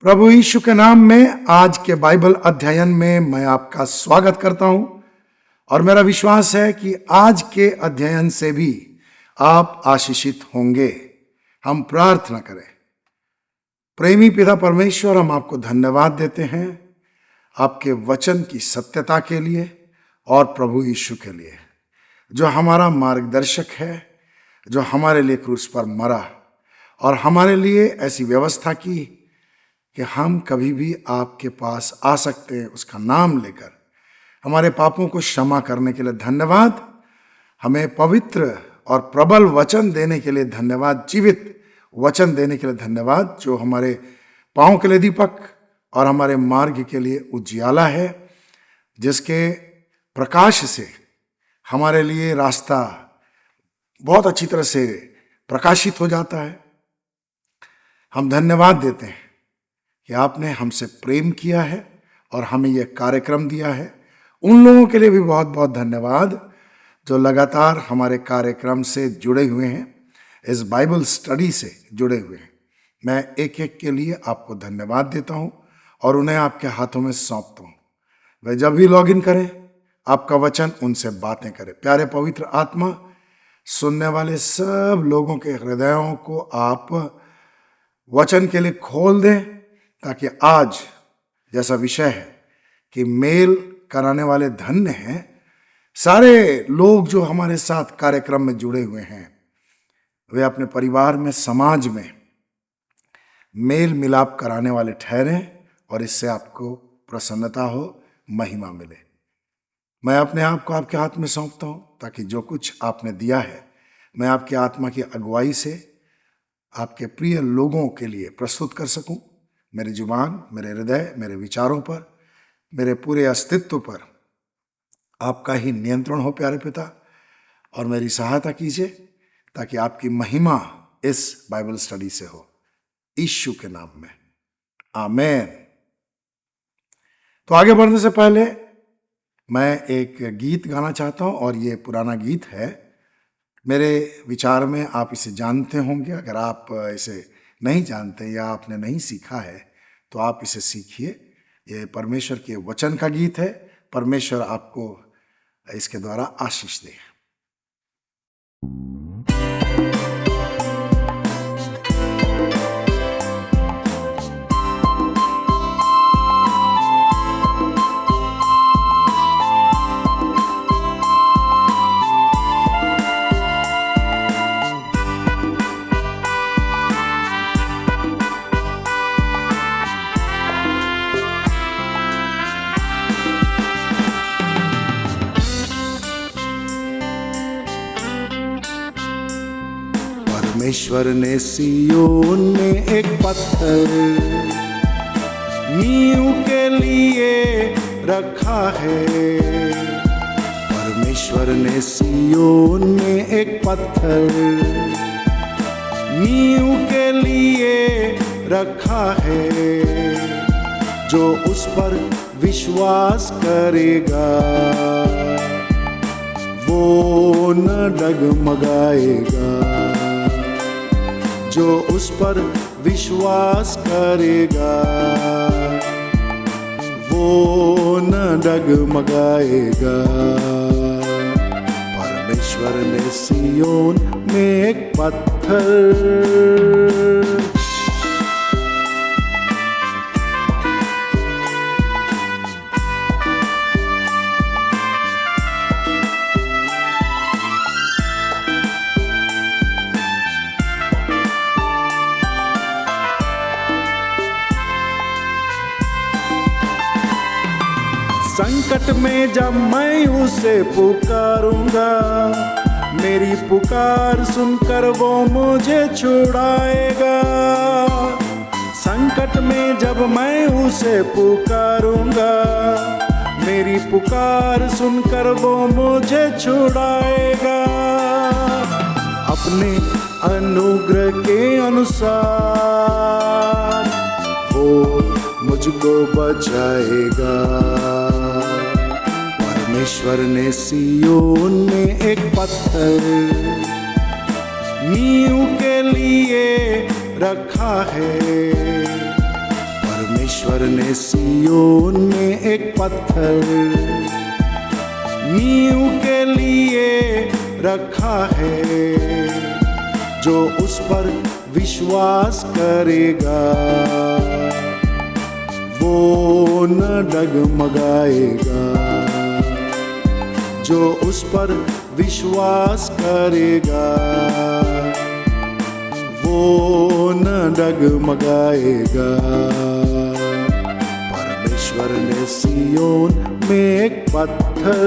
प्रभु यीशु के नाम में आज के बाइबल अध्ययन में मैं आपका स्वागत करता हूं और मेरा विश्वास है कि आज के अध्ययन से भी आप आशीषित होंगे। हम प्रार्थना करें। प्रेमी पिता परमेश्वर, हम आपको धन्यवाद देते हैं आपके वचन की सत्यता के लिए और प्रभु यीशु के लिए, जो हमारा मार्गदर्शक है, जो हमारे लिए क्रूस पर मरा और हमारे लिए ऐसी व्यवस्था की कि हम कभी भी आपके पास आ सकते हैं। उसका नाम लेकर हमारे पापों को क्षमा करने के लिए धन्यवाद। हमें पवित्र और प्रबल वचन देने के लिए धन्यवाद, जीवित वचन देने के लिए धन्यवाद, जो हमारे पाँव के लिए दीपक और हमारे मार्ग के लिए उजियाला है, जिसके प्रकाश से हमारे लिए रास्ता बहुत अच्छी तरह से प्रकाशित हो जाता है। हम धन्यवाद देते हैं कि आपने हमसे प्रेम किया है और हमें यह कार्यक्रम दिया है। उन लोगों के लिए भी बहुत बहुत धन्यवाद जो लगातार हमारे कार्यक्रम से जुड़े हुए हैं, इस बाइबल स्टडी से जुड़े हुए हैं। मैं एक एक के लिए आपको धन्यवाद देता हूं और उन्हें आपके हाथों में सौंपता हूं। वे जब भी लॉग इन करें, आपका वचन उनसे बातें करे। प्यारे पवित्र आत्मा, सुनने वाले सब लोगों के हृदयों को आप वचन के लिए खोल दें, ताकि आज जैसा विषय है कि मेल कराने वाले धन्य हैं, सारे लोग जो हमारे साथ कार्यक्रम में जुड़े हुए हैं, वे अपने परिवार में, समाज में मेल मिलाप कराने वाले ठहरें और इससे आपको प्रसन्नता हो, महिमा मिले। मैं अपने आप को आपके हाथ में सौंपता हूं, ताकि जो कुछ आपने दिया है मैं आपकी आत्मा की अगुवाई से आपके प्रिय लोगों के लिए प्रस्तुत कर सकूं। मेरी जुबान, मेरे हृदय, मेरे विचारों पर, मेरे पूरे अस्तित्व पर आपका ही नियंत्रण हो प्यारे पिता, और मेरी सहायता कीजिए ताकि आपकी महिमा इस बाइबल स्टडी से हो, यीशु के नाम में, आमेन। तो आगे बढ़ने से पहले मैं एक गीत गाना चाहता हूं, और ये पुराना गीत है। मेरे विचार में आप इसे जानते होंगे। अगर आप इसे नहीं जानते या आपने नहीं सीखा है तो आप इसे सीखिए। ये परमेश्वर के वचन का गीत है। परमेश्वर आपको इसके द्वारा आशीष दे। परमेश्वर ने सिय्योन में एक पत्थर नींव के लिए रखा है। परमेश्वर ने सिय्योन में एक पत्थर नींव के लिए रखा है। जो उस पर विश्वास करेगा वो न डगमगाएगा। जो उस पर विश्वास करेगा वो न डगमगाएगा। परमेश्वर ने सिय्योन में एक पत्थर। संकट में जब मैं उसे पुकारूंगा, मेरी पुकार सुनकर वो मुझे छुड़ाएगा। संकट में जब मैं उसे पुकारूंगा, मेरी पुकार सुनकर वो मुझे छुड़ाएगा। अपने अनुग्रह के अनुसार वो मुझको बचाएगा। परमेश्वर ने सिय्योन में एक पत्थर नींव के लिए रखा है। परमेश्वर ने सिय्योन में एक पत्थर नींव के लिए रखा है, जो उस पर विश्वास करेगा वो न डगमगाएगा। जो उस पर विश्वास करेगा वो न डगमगाएगा। परमेश्वर ने सिय्योन में एक पत्थर।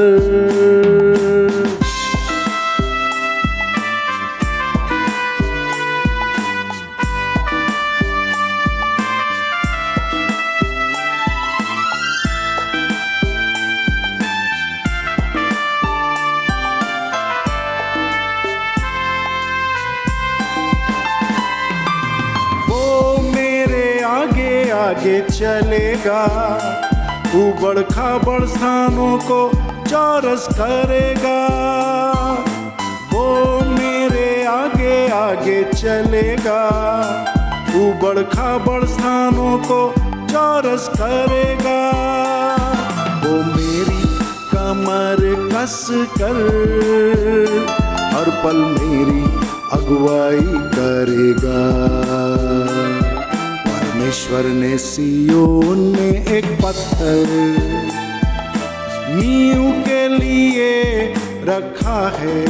आगे चलेगा, उबड़ खाबड़ स्थानों को चौरस करेगा। वो मेरे आगे आगे चलेगा, उबड़ खाबड़ स्थानों को चौरस करेगा। वो मेरी कमर कस कर हर पल मेरी अगुवाई करेगा। परमेश्वर ने सिय्योन में एक पत्थर नींव के लिए रखा है।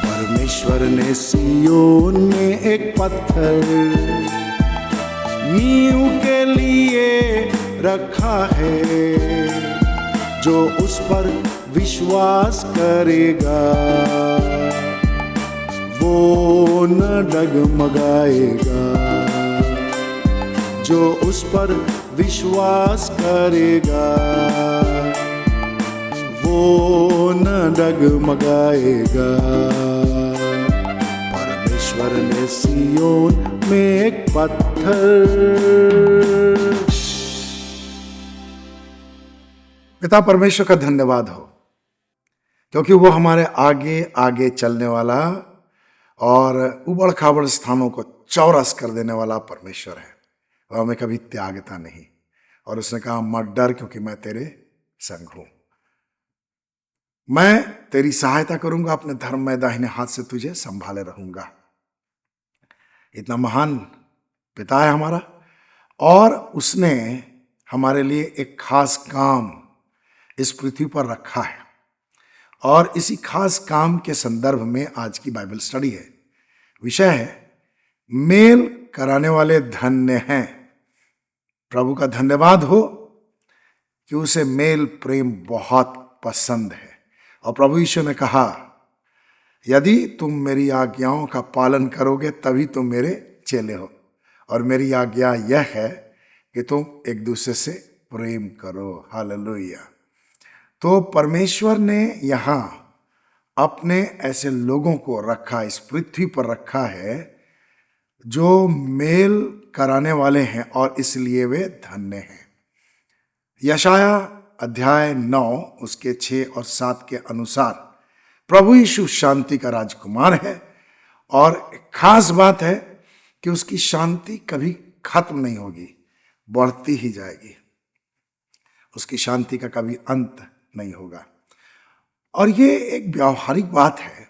परमेश्वर ने सिय्योन में एक पत्थर नींव के लिए रखा है, जो उस पर विश्वास करेगा वो न डगमगाएगा। जो उस पर विश्वास करेगा वो न डगमगाएगा। परमेश्वर ने सिय्योन में एक पत्थर। पिता परमेश्वर का धन्यवाद हो, क्योंकि वो हमारे आगे आगे चलने वाला और उबड़ खाबड़ स्थानों को चौरस कर देने वाला परमेश्वर है। वह हमें कभी त्यागता नहीं। और उसने कहा मत डर, क्योंकि मैं तेरे संग हूं। मैं तेरी सहायता करूंगा, अपने धर्म में दाहिने हाथ से तुझे संभाले रहूंगा। इतना महान पिता है हमारा, और उसने हमारे लिए एक खास काम इस पृथ्वी पर रखा है। और इसी खास काम के संदर्भ में आज की बाइबल स्टडी है। विषय है मेल कराने वाले धन्य हैं। प्रभु का धन्यवाद हो कि उसे मेल प्रेम बहुत पसंद है। और प्रभु यीशु ने कहा यदि तुम मेरी आज्ञाओं का पालन करोगे तभी तुम मेरे चेले हो। और मेरी आज्ञा यह है कि तुम एक दूसरे से प्रेम करो। हालेलुया। तो परमेश्वर ने यहाँ अपने ऐसे लोगों को रखा, इस पृथ्वी पर रखा है जो मेल कराने वाले हैं, और इसलिए वे धन्य हैं। यशाया अध्याय 9 उसके 6 और 7 के अनुसार प्रभु यीशु शांति का राजकुमार है। और खास बात है कि उसकी शांति कभी खत्म नहीं होगी, बढ़ती ही जाएगी। उसकी शांति का कभी अंत नहीं होगा। और ये एक व्यावहारिक बात है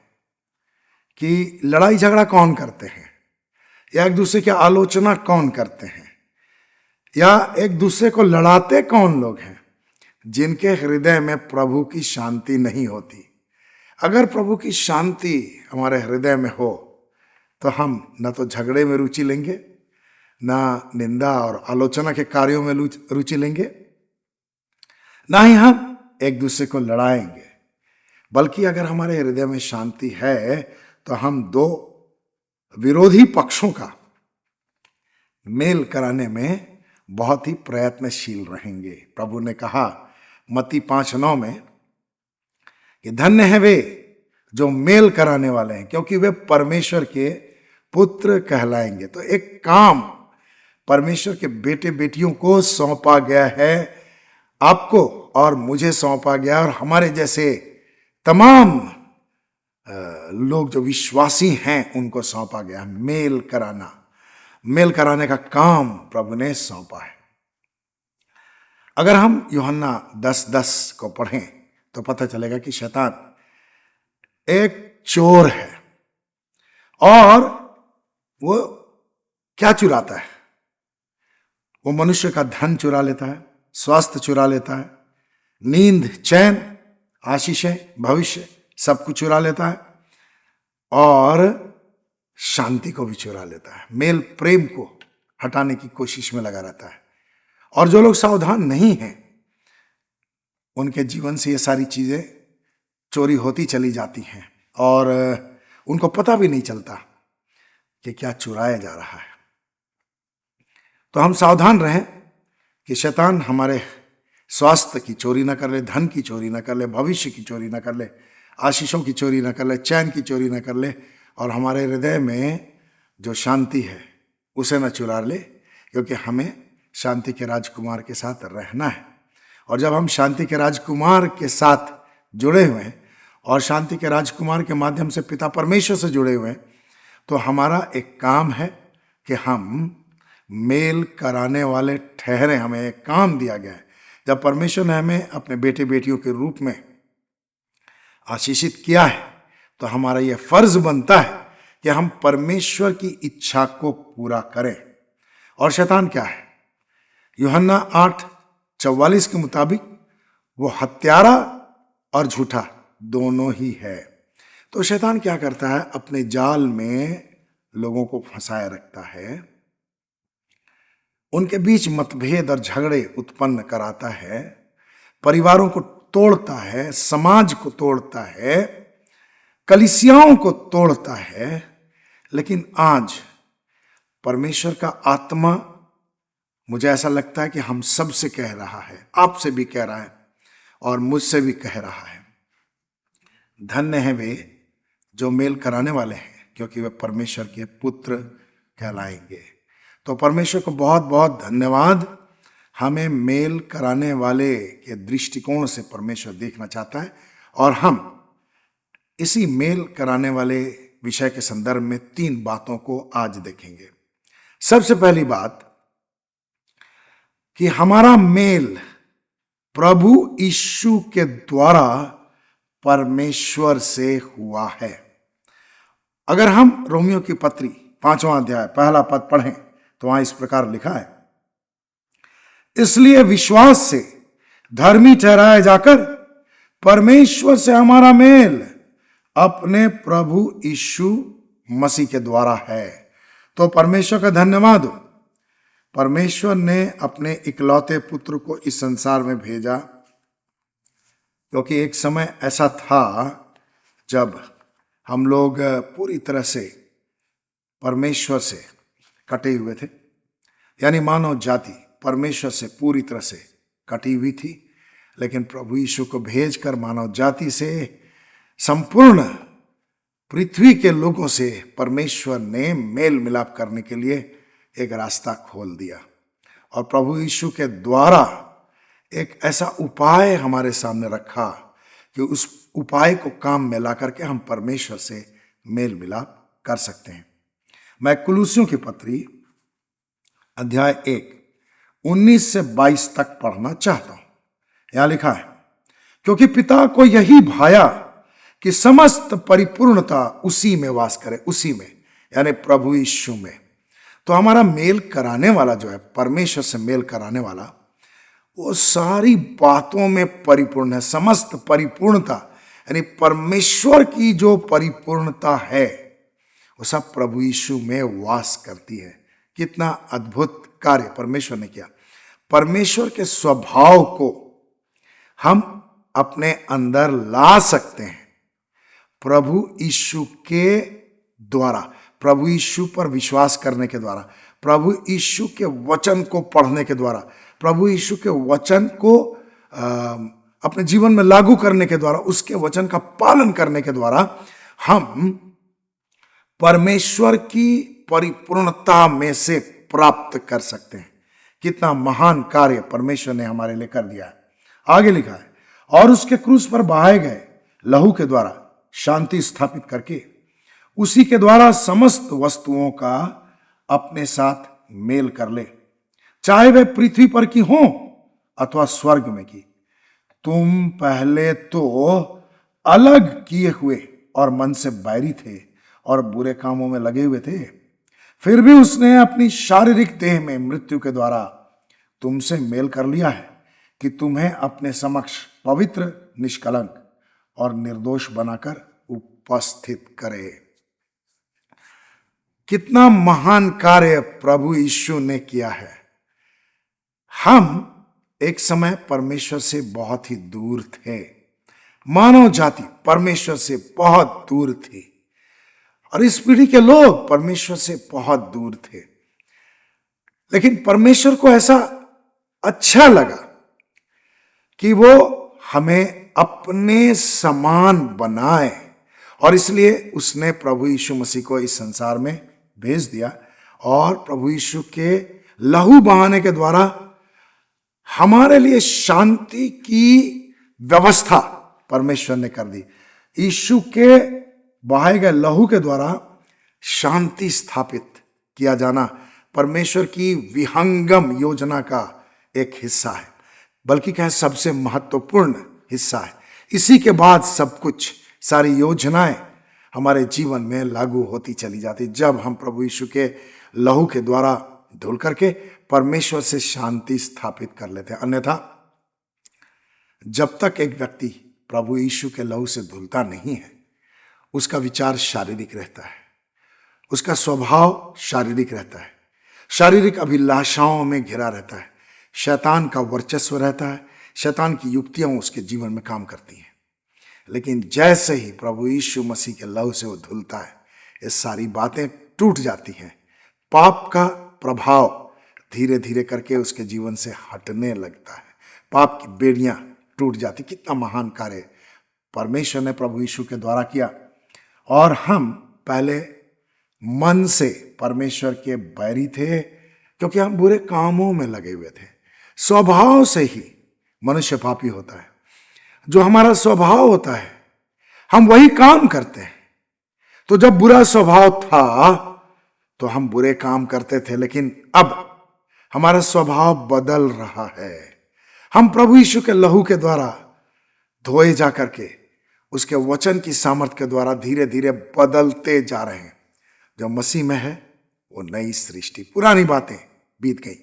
कि लड़ाई झगड़ा कौन करते हैं, या एक दूसरे की आलोचना कौन करते हैं, या एक दूसरे को लड़ाते कौन लोग हैं, जिनके हृदय में प्रभु की शांति नहीं होती। अगर प्रभु की शांति हमारे हृदय में हो तो हम न तो झगड़े में रुचि लेंगे, ना निंदा और आलोचना के कार्यों में रुचि लेंगे, ना ही हम एक दूसरे को लड़ाएंगे। बल्कि अगर हमारे हृदय में शांति है तो हम दो विरोधी पक्षों का मेल कराने में बहुत ही प्रयत्नशील रहेंगे। प्रभु ने कहा मत्ती 5:9 में कि धन्य है वे जो मेल कराने वाले हैं, क्योंकि वे परमेश्वर के पुत्र कहलाएंगे। तो एक काम परमेश्वर के बेटे बेटियों को सौंपा गया है, आपको और मुझे सौंपा गया, और हमारे जैसे तमाम लोग जो विश्वासी हैं उनको सौंपा गया मेल कराना। मेल कराने का काम प्रभु ने सौंपा है। अगर हम यूहन्ना 10:10 को पढ़ें तो पता चलेगा कि शैतान एक चोर है और वो क्या चुराता है? वो मनुष्य का धन चुरा लेता है, स्वास्थ्य चुरा लेता है, नींद, चैन, आशीषें, भविष्य सब कुछ चुरा लेता है और शांति को भी चुरा लेता है। मेल प्रेम को हटाने की कोशिश में लगा रहता है। और जो लोग सावधान नहीं हैं उनके जीवन से ये सारी चीजें चोरी होती चली जाती हैं और उनको पता भी नहीं चलता कि क्या चुराया जा रहा है। तो हम सावधान रहें कि शैतान हमारे स्वास्थ्य की चोरी ना कर ले, धन की चोरी ना कर ले, भविष्य की चोरी ना कर ले, आशीषों की चोरी ना कर ले, चैन की चोरी ना कर ले और हमारे हृदय में जो शांति है उसे न चुरा ले, क्योंकि हमें शांति के राजकुमार के साथ रहना है। और जब हम शांति के राजकुमार के साथ जुड़े हुए हैं और शांति के राजकुमार के माध्यम से पिता परमेश्वर से जुड़े हुए हैं, तो हमारा एक काम है कि हम मेल कराने वाले ठहरे। हमें एक काम दिया गया है। जब परमेश्वर ने हमें अपने बेटे बेटियों के रूप में आशीषित किया है तो हमारा यह फर्ज बनता है कि हम परमेश्वर की इच्छा को पूरा करें। और शैतान क्या है? यूहन्ना 8:44 के मुताबिक वो हत्यारा और झूठा दोनों ही है। तो शैतान क्या करता है? अपने जाल में लोगों को फंसाए रखता है, उनके बीच मतभेद और झगड़े उत्पन्न कराता है, परिवारों को तोड़ता है, समाज को तोड़ता है, कलीसियाओं को तोड़ता है। लेकिन आज परमेश्वर का आत्मा, मुझे ऐसा लगता है कि हम सब से कह रहा है, आपसे भी कह रहा है और मुझसे भी कह रहा है, धन्य है वे जो मेल कराने वाले हैं, क्योंकि वे परमेश्वर के पुत्र कहलाएंगे। तो परमेश्वर को बहुत बहुत धन्यवाद। हमें मेल कराने वाले के दृष्टिकोण से परमेश्वर देखना चाहता है और हम इसी मेल कराने वाले विषय के संदर्भ में 3 बातों को आज देखेंगे। सबसे पहली बात कि हमारा मेल प्रभु यीशु के द्वारा परमेश्वर से हुआ है। अगर हम रोमियो की पत्री 5वां अध्याय 1 पद पढ़ें तो वहां इस प्रकार लिखा है, इसलिए विश्वास से धर्मी ठहराया जाकर परमेश्वर से हमारा मेल अपने प्रभु यीशु मसीह के द्वारा है। तो परमेश्वर का धन्यवाद हो। परमेश्वर ने अपने इकलौते पुत्र को इस संसार में भेजा, क्योंकि एक समय ऐसा था जब हम लोग पूरी तरह से परमेश्वर से कटे हुए थे, यानी मानव जाति परमेश्वर से पूरी तरह से कटी हुई थी। लेकिन प्रभु यीशु को भेजकर मानव जाति से, संपूर्ण पृथ्वी के लोगों से परमेश्वर ने मेल मिलाप करने के लिए एक रास्ता खोल दिया। और प्रभु यीशु के द्वारा एक ऐसा उपाय हमारे सामने रखा कि उस उपाय को काम में ला करके हम परमेश्वर से मेल मिलाप कर सकते हैं। मैं कुलुसियों की पत्री अध्याय 1 19 से 22 तक पढ़ना चाहता हूं। यहां लिखा है, क्योंकि पिता को यही भाया कि समस्त परिपूर्णता उसी में वास करे, उसी में यानी प्रभु यीशु में। तो हमारा मेल कराने वाला जो है, परमेश्वर से मेल कराने वाला, वो सारी बातों में परिपूर्ण है। समस्त परिपूर्णता यानी परमेश्वर की जो परिपूर्णता है वो सब प्रभु यीशु में वास करती है। कितना अद्भुत कार्य परमेश्वर ने किया। परमेश्वर के स्वभाव को हम अपने अंदर ला सकते हैं प्रभु यीशु के द्वारा, प्रभु यीशु पर विश्वास करने के द्वारा, प्रभु यीशु के वचन को पढ़ने के द्वारा, प्रभु यीशु के वचन को अपने जीवन में लागू करने के द्वारा, उसके वचन का पालन करने के द्वारा हम परमेश्वर की परिपूर्णता में से प्राप्त कर सकते हैं। कितना महान कार्य परमेश्वर ने हमारे लिए कर दिया है। आगे लिखा है, और उसके क्रूस पर बहाए गए लहू के द्वारा शांति स्थापित करके उसी के द्वारा समस्त वस्तुओं का अपने साथ मेल कर ले, चाहे वे पृथ्वी पर की हो अथवा स्वर्ग में की। तुम पहले तो अलग किए हुए और मन से बैरी थे और बुरे कामों में लगे हुए थे, फिर भी उसने अपनी शारीरिक देह में मृत्यु के द्वारा तुमसे मेल कर लिया है कि तुम्हें अपने समक्ष पवित्र, निष्कलंक और निर्दोष बनाकर उपस्थित करे। कितना महान कार्य प्रभु यीशु ने किया है। हम एक समय परमेश्वर से बहुत ही दूर थे, मानव जाति परमेश्वर से बहुत दूर थी और इस पीढ़ी के लोग परमेश्वर से बहुत दूर थे। लेकिन परमेश्वर को ऐसा अच्छा लगा कि वो हमें अपने समान बनाए और इसलिए उसने प्रभु यीशु मसीह को इस संसार में भेज दिया और प्रभु यीशु के लहू बहाने के द्वारा हमारे लिए शांति की व्यवस्था परमेश्वर ने कर दी। यीशु के बहाए गए लहू के द्वारा शांति स्थापित किया जाना परमेश्वर की विहंगम योजना का एक हिस्सा है, बल्कि कहें सबसे महत्वपूर्ण हिस्सा है। इसी के बाद सब कुछ, सारी योजनाएं हमारे जीवन में लागू होती चली जाती जब हम प्रभु यीशु के लहू के द्वारा धुल करके परमेश्वर से शांति स्थापित कर लेते हैं। अन्यथा जब तक एक व्यक्ति प्रभु यीशु के लहू से धुलता नहीं है, उसका विचार शारीरिक रहता है, उसका स्वभाव शारीरिक रहता है, शारीरिक अभिलाषाओं में घिरा रहता है, शैतान का वर्चस्व रहता है, शैतान की युक्तियां उसके जीवन में काम करती हैं। लेकिन जैसे ही प्रभु यीशु मसीह के लहू से वो धुलता है, ये सारी बातें टूट जाती हैं। पाप का प्रभाव धीरे धीरे करके उसके जीवन से हटने लगता है, पाप की बेड़ियां टूट जाती। कितना महान कार्य परमेश्वर ने प्रभु यीशु के द्वारा किया। और हम पहले मन से परमेश्वर के बैरी थे क्योंकि हम बुरे कामों में लगे हुए थे। स्वभाव से ही मनुष्य पापी होता है, जो हमारा स्वभाव होता है हम वही काम करते हैं। तो जब बुरा स्वभाव था तो हम बुरे काम करते थे, लेकिन अब हमारा स्वभाव बदल रहा है। हम प्रभु यीशु के लहू के द्वारा धोए जा करके उसके वचन की सामर्थ के द्वारा धीरे धीरे बदलते जा रहे हैं। जो मसीह में है वो नई सृष्टि, पुरानी बातें बीत गई।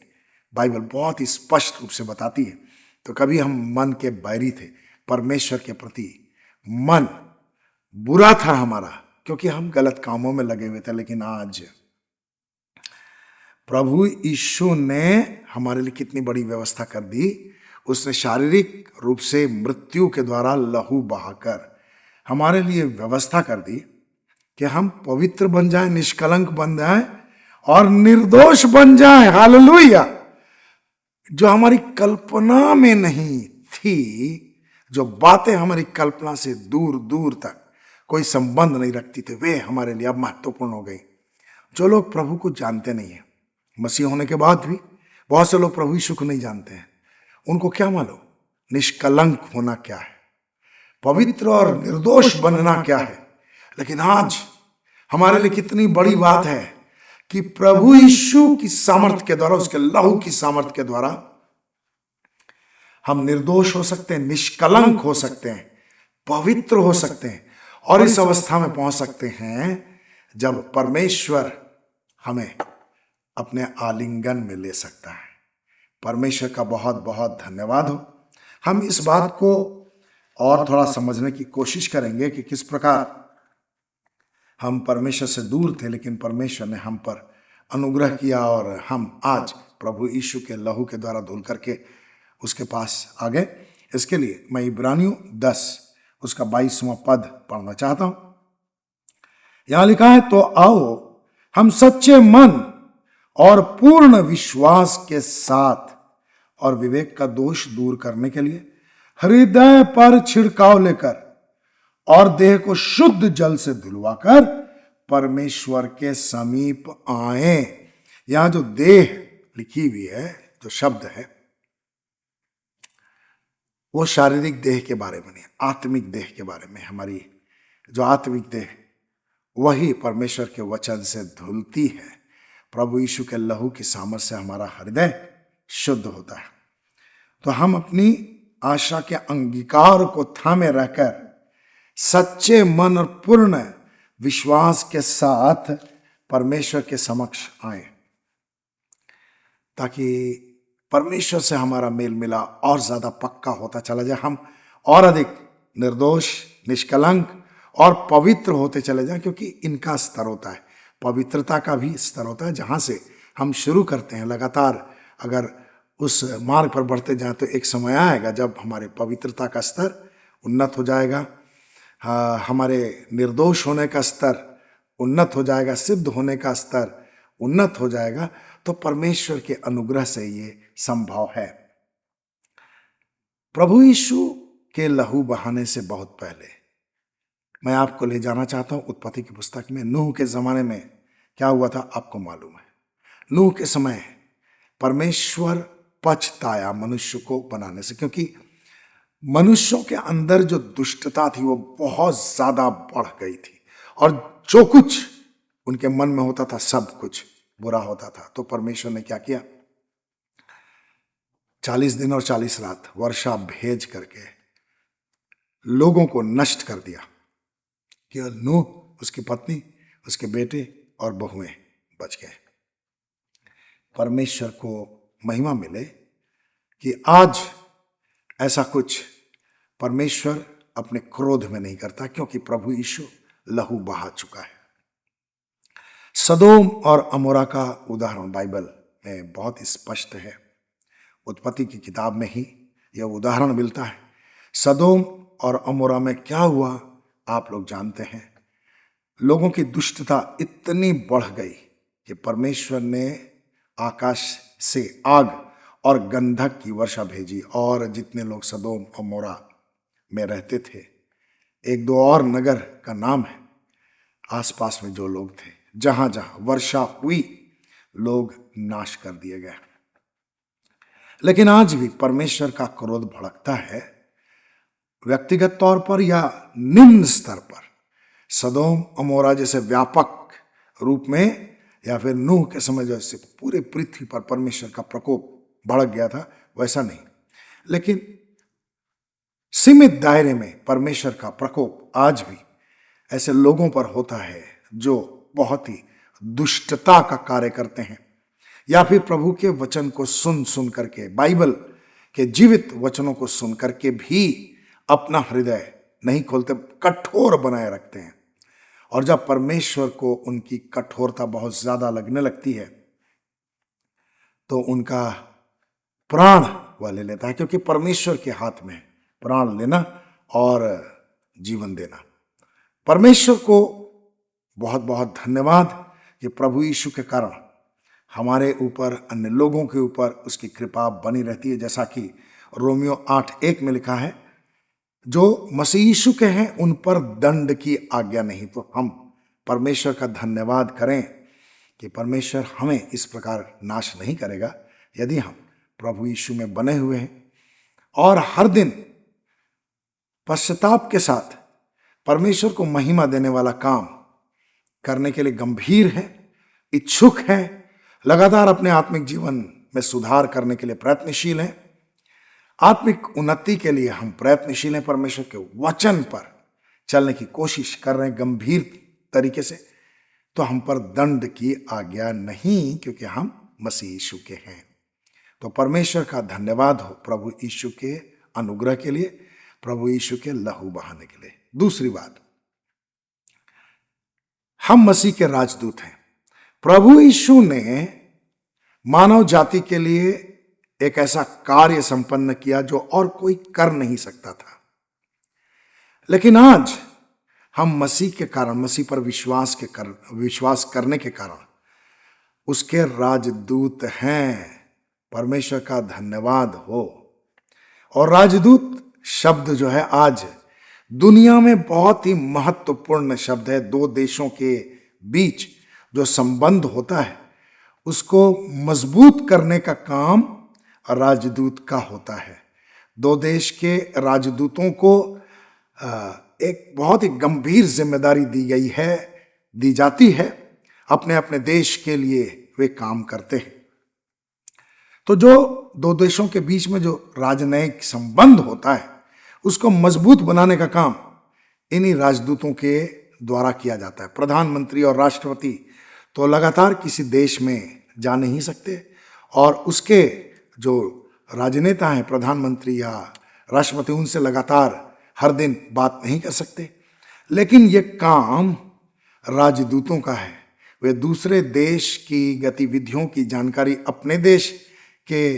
बाइबल बहुत ही स्पष्ट रूप से बताती है। तो कभी हम मन के बैरी थे परमेश्वर के प्रति, मन बुरा था हमारा क्योंकि हम गलत कामों में लगे हुए थे। लेकिन आज प्रभु यीशु ने हमारे लिए कितनी बड़ी व्यवस्था कर दी। उसने शारीरिक रूप से मृत्यु के द्वारा लहू बहाकर हमारे लिए व्यवस्था कर दी कि हम पवित्र बन जाएं, निष्कलंक बन जाएं और निर्दोष बन जाएं। हालेलुया। जो हमारी कल्पना में नहीं थी, जो बातें हमारी कल्पना से दूर दूर तक कोई संबंध नहीं रखती थी, वे हमारे लिए अब महत्वपूर्ण हो गई। जो लोग प्रभु को जानते नहीं है, मसीह होने के बाद भी बहुत से लोग प्रभु यीशु को नहीं जानते हैं। उनको क्या मालूम निष्कलंक होना क्या है, पवित्र और निर्दोष बनना क्या है। लेकिन आज हमारे लिए कितनी बड़ी बात है कि प्रभु यीशु की सामर्थ के द्वारा, उसके लहू की सामर्थ के द्वारा हम निर्दोष हो सकते हैं, निष्कलंक हो सकते हैं, पवित्र हो सकते हैं और इस अवस्था में पहुंच सकते हैं जब परमेश्वर हमें अपने आलिंगन में ले सकता है। परमेश्वर का बहुत बहुत धन्यवाद हो। हम इस बात को और थोड़ा समझने की कोशिश करेंगे कि किस प्रकार हम परमेश्वर से दूर थे, लेकिन परमेश्वर ने हम पर अनुग्रह किया और हम आज प्रभु यीशु के लहू के द्वारा धुल करके उसके पास आ गए। इसके लिए मैं इब्रानियों 10 उसका 22वां पद पढ़ना चाहता हूं। यहां लिखा है, तो आओ हम सच्चे मन और पूर्ण विश्वास के साथ और विवेक का दोष दूर करने के लिए हृदय पर छिड़काव लेकर और देह को शुद्ध जल से धुलवाकर परमेश्वर के समीप आए। यहां जो देह लिखी हुई है, जो शब्द है, वो शारीरिक देह के बारे में नहीं, आत्मिक देह के बारे में। हमारी जो आत्मिक देह वही परमेश्वर के वचन से धुलती है, प्रभु यीशु के लहू की सामर्थ से हमारा हृदय शुद्ध होता है। तो हम अपनी आशा के अंगीकार को थामे रहकर सच्चे मन और पूर्ण विश्वास के साथ परमेश्वर के समक्ष आए, ताकि परमेश्वर से हमारा मेल मिला और ज्यादा पक्का होता चला जाए, हम और अधिक निर्दोष, निष्कलंक और पवित्र होते चले जाएं। क्योंकि इनका स्तर होता है, पवित्रता का भी स्तर होता है, जहां से हम शुरू करते हैं। लगातार अगर उस मार्ग पर बढ़ते जाएं तो एक समय आएगा जब हमारे पवित्रता का स्तर उन्नत हो जाएगा, हमारे निर्दोष होने का स्तर उन्नत हो जाएगा, सिद्ध होने का स्तर उन्नत हो जाएगा। तो परमेश्वर के अनुग्रह से ये संभव है। प्रभु यीशु के लहू बहाने से बहुत पहले मैं आपको ले जाना चाहता हूं उत्पत्ति की पुस्तक में। नूह के जमाने में क्या हुआ था आपको मालूम है। नूह के समय परमेश्वर पछताया मनुष्य को बनाने से, क्योंकि मनुष्यों के अंदर जो दुष्टता थी वो बहुत ज्यादा बढ़ गई थी, और जो कुछ उनके मन में होता था सब कुछ बुरा होता था। तो परमेश्वर ने क्या किया, 40 दिन और 40 रात वर्षा भेज करके लोगों को नष्ट कर दिया। केवल नूह, उसकी पत्नी, उसके बेटे और बहुएं बच गए। परमेश्वर को महिमा मिले कि आज ऐसा कुछ परमेश्वर अपने क्रोध में नहीं करता, क्योंकि प्रभु यीशु लहू बहा चुका है। सदोम और अमोरा का उदाहरण बाइबल में बहुत स्पष्ट है। उत्पत्ति की किताब में ही यह उदाहरण मिलता है। सदोम और अमोरा में क्या हुआ आप लोग जानते हैं। लोगों की दुष्टता इतनी बढ़ गई कि परमेश्वर ने आकाश से आग और गंधक की वर्षा भेजी, और जितने लोग सदोम और अमोरा में रहते थे, एक दो और नगर का नाम है आसपास में जो लोग थे, जहां जहां वर्षा हुई लोग नाश कर दिए गए। लेकिन आज भी परमेश्वर का क्रोध भड़कता है, व्यक्तिगत तौर पर या निम्न स्तर पर। सदोम अमोरा जैसे व्यापक रूप में, या फिर नूह के समय जैसे पूरे पृथ्वी पर परमेश्वर का प्रकोप भड़क गया था, वैसा नहीं। लेकिन सीमित दायरे में परमेश्वर का प्रकोप आज भी ऐसे लोगों पर होता है जो बहुत ही दुष्टता का कार्य करते हैं, या फिर प्रभु के वचन को सुन सुन करके, बाइबल के जीवित वचनों को सुन करके भी अपना हृदय नहीं खोलते, कठोर बनाए रखते हैं। और जब परमेश्वर को उनकी कठोरता बहुत ज्यादा लगने लगती है तो उनका प्राण वह ले लेता है, क्योंकि परमेश्वर के हाथ में प्राण लेना और जीवन देना। परमेश्वर को बहुत बहुत धन्यवाद कि प्रभु यीशु के कारण हमारे ऊपर, अन्य लोगों के ऊपर उसकी कृपा बनी रहती है। जैसा कि रोमियो 8:1 में लिखा है, जो मसीह यीशु के हैं उन पर दंड की आज्ञा नहीं। तो हम परमेश्वर का धन्यवाद करें कि परमेश्वर हमें इस प्रकार नाश नहीं करेगा यदि हम प्रभु यीशु में बने हुए हैं और हर दिन पश्चाताप के साथ परमेश्वर को महिमा देने वाला काम करने के लिए गंभीर है, इच्छुक है, लगातार अपने आत्मिक जीवन में सुधार करने के लिए प्रयत्नशील है। आत्मिक उन्नति के लिए हम प्रयत्नशील हैं, परमेश्वर के वचन पर चलने की कोशिश कर रहे हैं गंभीर तरीके से। तो हम पर दंड की आज्ञा नहीं, क्योंकि हम मसीह यीशु के हैं। तो परमेश्वर का धन्यवाद हो प्रभु यीशु के अनुग्रह के लिए, प्रभु यीशु के लहू बहाने के लिए। दूसरी बात, हम मसीह के राजदूत हैं। प्रभु यीशु ने मानव जाति के लिए एक ऐसा कार्य संपन्न किया जो और कोई कर नहीं सकता था। लेकिन आज हम मसीह के कारण, मसीह पर विश्वास करने के कारण उसके राजदूत हैं। परमेश्वर का धन्यवाद हो। और राजदूत शब्द जो है आज दुनिया में बहुत ही महत्वपूर्ण शब्द है। दो देशों के बीच जो संबंध होता है उसको मजबूत करने का काम राजदूत का होता है। दो देश के राजदूतों को एक बहुत ही गंभीर जिम्मेदारी दी जाती है अपने अपने देश के लिए वे काम करते हैं। तो जो दो देशों के बीच में जो राजनयिक संबंध होता है उसको मजबूत बनाने का काम इन्हीं राजदूतों के द्वारा किया जाता है। प्रधानमंत्री और राष्ट्रपति तो लगातार किसी देश में जा नहीं सकते और उसके जो राजनेता हैं, प्रधानमंत्री या राष्ट्रपति, उनसे लगातार हर दिन बात नहीं कर सकते। लेकिन ये काम राजदूतों का है। वे दूसरे देश की गतिविधियों की जानकारी अपने देश के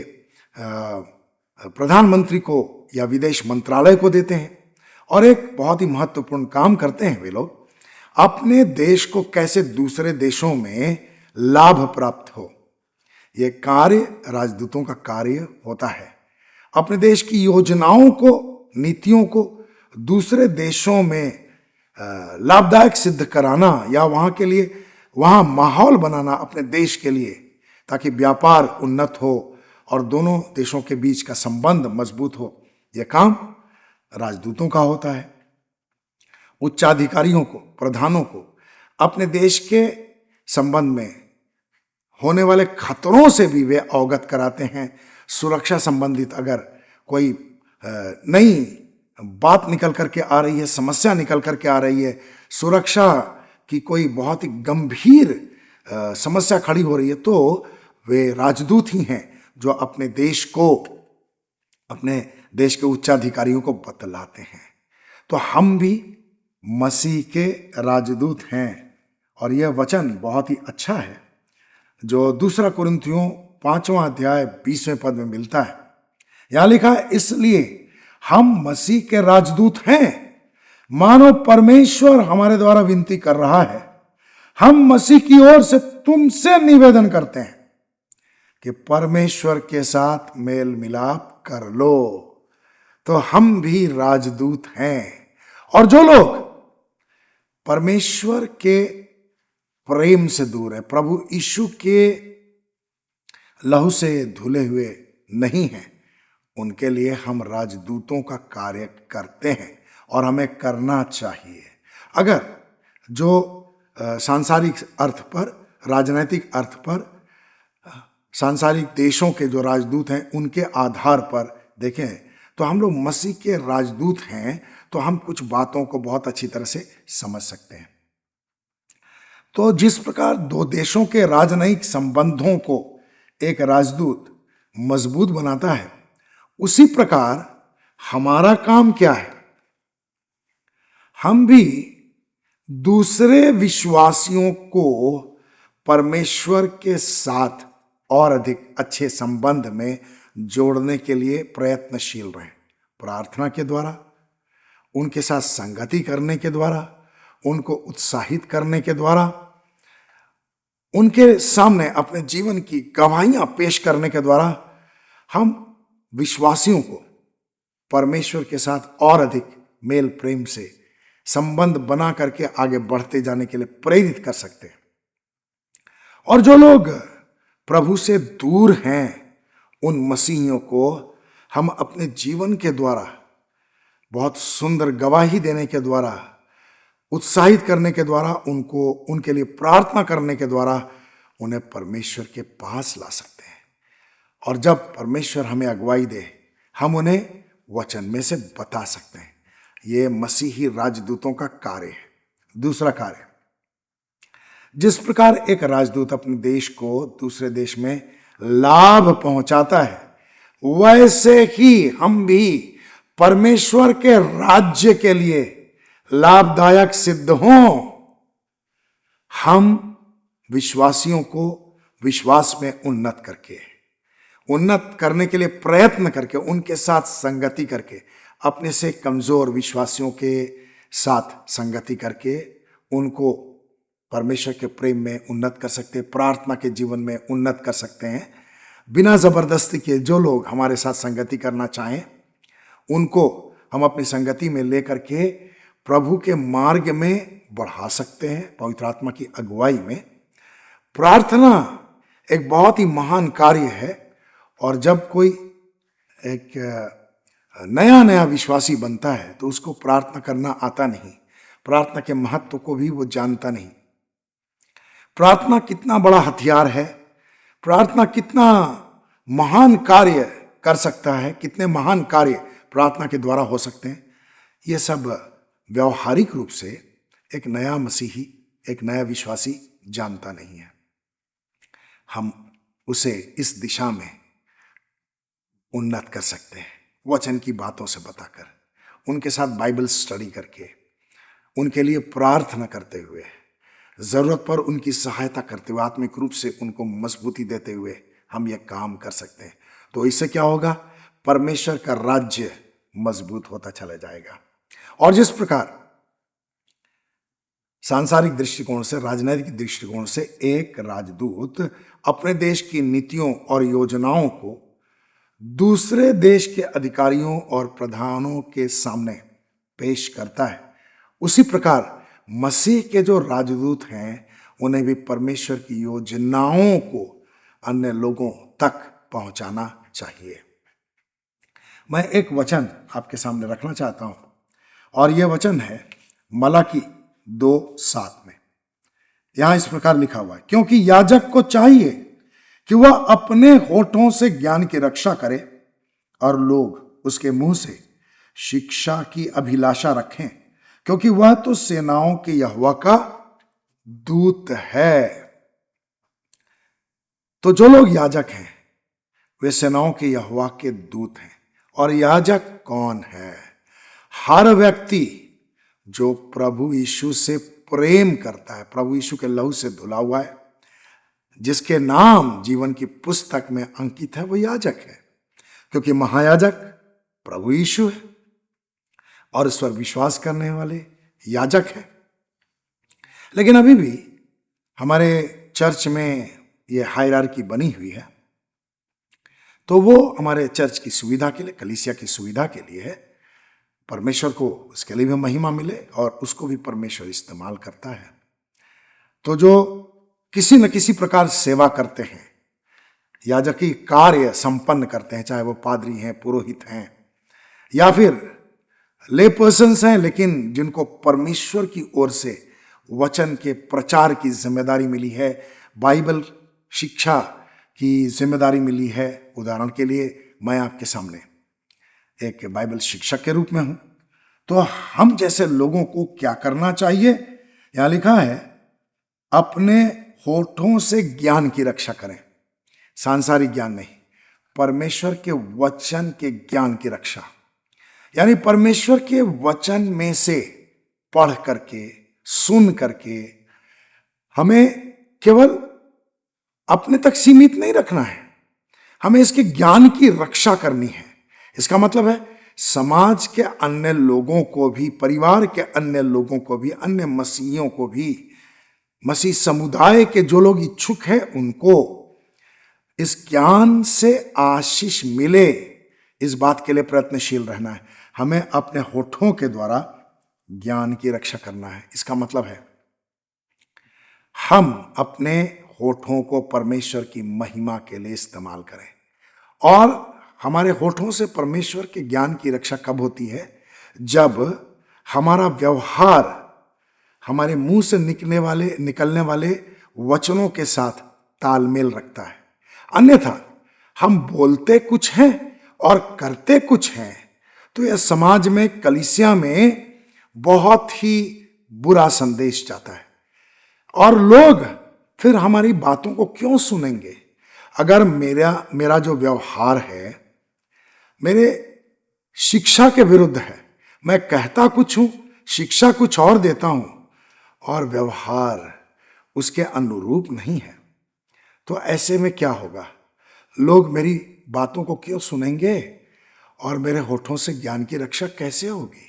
प्रधानमंत्री को या विदेश मंत्रालय को देते हैं। और एक बहुत ही महत्वपूर्ण काम करते हैं वे लोग, अपने देश को कैसे दूसरे देशों में लाभ प्राप्त हो, ये कार्य राजदूतों का कार्य होता है। अपने देश की योजनाओं को, नीतियों को दूसरे देशों में लाभदायक सिद्ध कराना या वहाँ के लिए वहाँ माहौल बनाना अपने देश के लिए, ताकि व्यापार उन्नत हो और दोनों देशों के बीच का संबंध मजबूत हो, यह काम राजदूतों का होता है। उच्चाधिकारियों को, प्रधानों को अपने देश के संबंध में होने वाले खतरों से भी वे अवगत कराते हैं। सुरक्षा संबंधित अगर कोई नई बात निकल करके आ रही है, समस्या निकल करके आ रही है, सुरक्षा की कोई बहुत ही गंभीर समस्या खड़ी हो रही है, तो वे राजदूत ही हैं जो अपने देश को, अपने देश के उच्चाधिकारियों को बतलाते हैं। तो हम भी मसीह के राजदूत हैं। और यह वचन बहुत ही अच्छा है जो दूसरा कुरिन्थियों 5वां अध्याय 20वें पद में मिलता है। यहां लिखा है, इसलिए हम मसीह के राजदूत हैं, मानो परमेश्वर हमारे द्वारा विनती कर रहा है। हम मसीह की ओर से तुमसे निवेदन करते हैं कि परमेश्वर के साथ मेल मिलाप कर लो। तो हम भी राजदूत हैं। और जो लोग परमेश्वर के प्रेम से दूर है, प्रभु यीशु के लहू से धुले हुए नहीं हैं, उनके लिए हम राजदूतों का कार्य करते हैं और हमें करना चाहिए। अगर जो सांसारिक अर्थ पर, राजनैतिक अर्थ पर, सांसारिक देशों के जो राजदूत हैं उनके आधार पर देखें तो हम लोग मसीह के राजदूत हैं, तो हम कुछ बातों को बहुत अच्छी तरह से समझ सकते हैं। तो जिस प्रकार दो देशों के राजनयिक संबंधों को एक राजदूत मजबूत बनाता है, उसी प्रकार हमारा काम क्या है? हम भी दूसरे विश्वासियों को परमेश्वर के साथ और अधिक अच्छे संबंध में जोड़ने के लिए प्रयत्नशील रहें। प्रार्थना के द्वारा, उनके साथ संगति करने के द्वारा, उनको उत्साहित करने के द्वारा, उनके सामने अपने जीवन की गवाहियां पेश करने के द्वारा हम विश्वासियों को परमेश्वर के साथ और अधिक मेल प्रेम से संबंध बना करके आगे बढ़ते जाने के लिए प्रेरित कर सकते हैं। और जो लोग प्रभु से दूर हैं, उन मसीहियों को हम अपने जीवन के द्वारा, बहुत सुंदर गवाही देने के द्वारा, उत्साहित करने के द्वारा, उनको, उनके लिए प्रार्थना करने के द्वारा उन्हें परमेश्वर के पास ला सकते हैं। और जब परमेश्वर हमें अगुवाई दे, हम उन्हें वचन में से बता सकते हैं। ये मसीही राजदूतों का कार्य है। दूसरा कार्य, जिस प्रकार एक राजदूत अपने देश को दूसरे देश में लाभ पहुंचाता है, वैसे ही हम भी परमेश्वर के राज्य के लिए लाभदायक सिद्ध हों। हम विश्वासियों को विश्वास में उन्नत करने के लिए प्रयत्न करके, उनके साथ संगति करके, अपने से कमजोर विश्वासियों के साथ संगति करके उनको परमेश्वर के प्रेम में उन्नत कर सकते हैं, प्रार्थना के जीवन में उन्नत कर सकते हैं। बिना जबरदस्ती के जो लोग हमारे साथ संगति करना चाहें, उनको हम अपनी संगति में लेकर के प्रभु के मार्ग में बढ़ा सकते हैं, पवित्र आत्मा की अगुवाई में। प्रार्थना एक बहुत ही महान कार्य है। और जब कोई एक नया विश्वासी बनता है तो उसको प्रार्थना करना आता नहीं, प्रार्थना के महत्व को भी वो जानता नहीं। प्रार्थना कितना बड़ा हथियार है प्रार्थना कितना महान कार्य कर सकता है, कितने महान कार्य प्रार्थना के द्वारा हो सकते हैं, ये सब व्यवहारिक रूप से एक नया मसीही, एक नया विश्वासी जानता नहीं है। हम उसे इस दिशा में उन्नत कर सकते हैं वचन की बातों से बताकर, उनके साथ बाइबल स्टडी करके, उनके लिए प्रार्थना करते हुए, जरूरत पर उनकी सहायता करते हुए, आत्मिक रूप से उनको मजबूती देते हुए हम ये काम कर सकते हैं। तो इससे क्या होगा? परमेश्वर का राज्य मजबूत होता चला जाएगा। और जिस प्रकार सांसारिक दृष्टिकोण से, राजनीतिक दृष्टिकोण से एक राजदूत अपने देश की नीतियों और योजनाओं को दूसरे देश के अधिकारियों और प्रधानों के सामने पेश करता है, उसी प्रकार मसीह के जो राजदूत हैं उन्हें भी परमेश्वर की योजनाओं को अन्य लोगों तक पहुंचाना चाहिए। मैं एक वचन आपके सामने रखना चाहता हूं, और यह वचन है मलाकी 2:7 में। यहां इस प्रकार लिखा हुआ है, क्योंकि याजक को चाहिए कि वह अपने होठों से ज्ञान की रक्षा करे और लोग उसके मुंह से शिक्षा की अभिलाषा रखें, क्योंकि वह तो सेनाओं के यहोवा का दूत है। तो जो लोग याजक हैं वे सेनाओं के यहोवा के दूत हैं। और याजक कौन है? हर व्यक्ति जो प्रभु यीशु से प्रेम करता है, प्रभु यीशु के लहू से धुला हुआ है, जिसके नाम जीवन की पुस्तक में अंकित है, वो याजक है, क्योंकि महायाजक प्रभु यीशु है और इस पर विश्वास करने वाले याजक है। लेकिन अभी भी हमारे चर्च में ये हायरार्की बनी हुई है, तो वो हमारे चर्च की सुविधा के लिए, कलीसिया की सुविधा के लिए है। परमेश्वर को उसके लिए भी महिमा मिले और उसको भी परमेश्वर इस्तेमाल करता है। तो जो किसी न किसी प्रकार सेवा करते हैं, याजकी कार्य संपन्न करते हैं, चाहे वो पादरी हैं, पुरोहित हैं, या फिर ले पर्सन्स हैं, लेकिन जिनको परमेश्वर की ओर से वचन के प्रचार की जिम्मेदारी मिली है, बाइबल शिक्षा की जिम्मेदारी मिली है। उदाहरण के लिए मैं आपके सामने एक बाइबल शिक्षक के रूप में हूं, तो हम जैसे लोगों को क्या करना चाहिए? यहां लिखा है, अपने होठों से ज्ञान की रक्षा करें। सांसारिक ज्ञान नहीं, परमेश्वर के वचन के ज्ञान की रक्षा, यानी परमेश्वर के वचन में से पढ़ करके, सुन करके हमें केवल अपने तक सीमित नहीं रखना है, हमें इसके ज्ञान की रक्षा करनी है। इसका मतलब है समाज के अन्य लोगों को भी, परिवार के अन्य लोगों को भी, अन्य मसीहियों को भी, मसीह समुदाय के जो लोग इच्छुक हैं उनको इस ज्ञान से आशीष मिले, इस बात के लिए प्रयत्नशील रहना है। हमें अपने होठों के द्वारा ज्ञान की रक्षा करना है। इसका मतलब है हम अपने होठों को परमेश्वर की महिमा के लिए इस्तेमाल करें। और हमारे होठों से परमेश्वर के ज्ञान की रक्षा कब होती है? जब हमारा व्यवहार हमारे मुंह से निकलने वाले वचनों के साथ तालमेल रखता है। अन्यथा हम बोलते कुछ हैं और करते कुछ हैं, तो यह समाज में, कलीसिया में बहुत ही बुरा संदेश जाता है। और लोग फिर हमारी बातों को क्यों सुनेंगे? अगर मेरा जो व्यवहार है मेरे शिक्षा के विरुद्ध है, मैं कहता कुछ हूं, शिक्षा कुछ और देता हूं, और व्यवहार उसके अनुरूप नहीं है, तो ऐसे में क्या होगा? लोग मेरी बातों को क्यों सुनेंगे और मेरे होठों से ज्ञान की रक्षा कैसे होगी?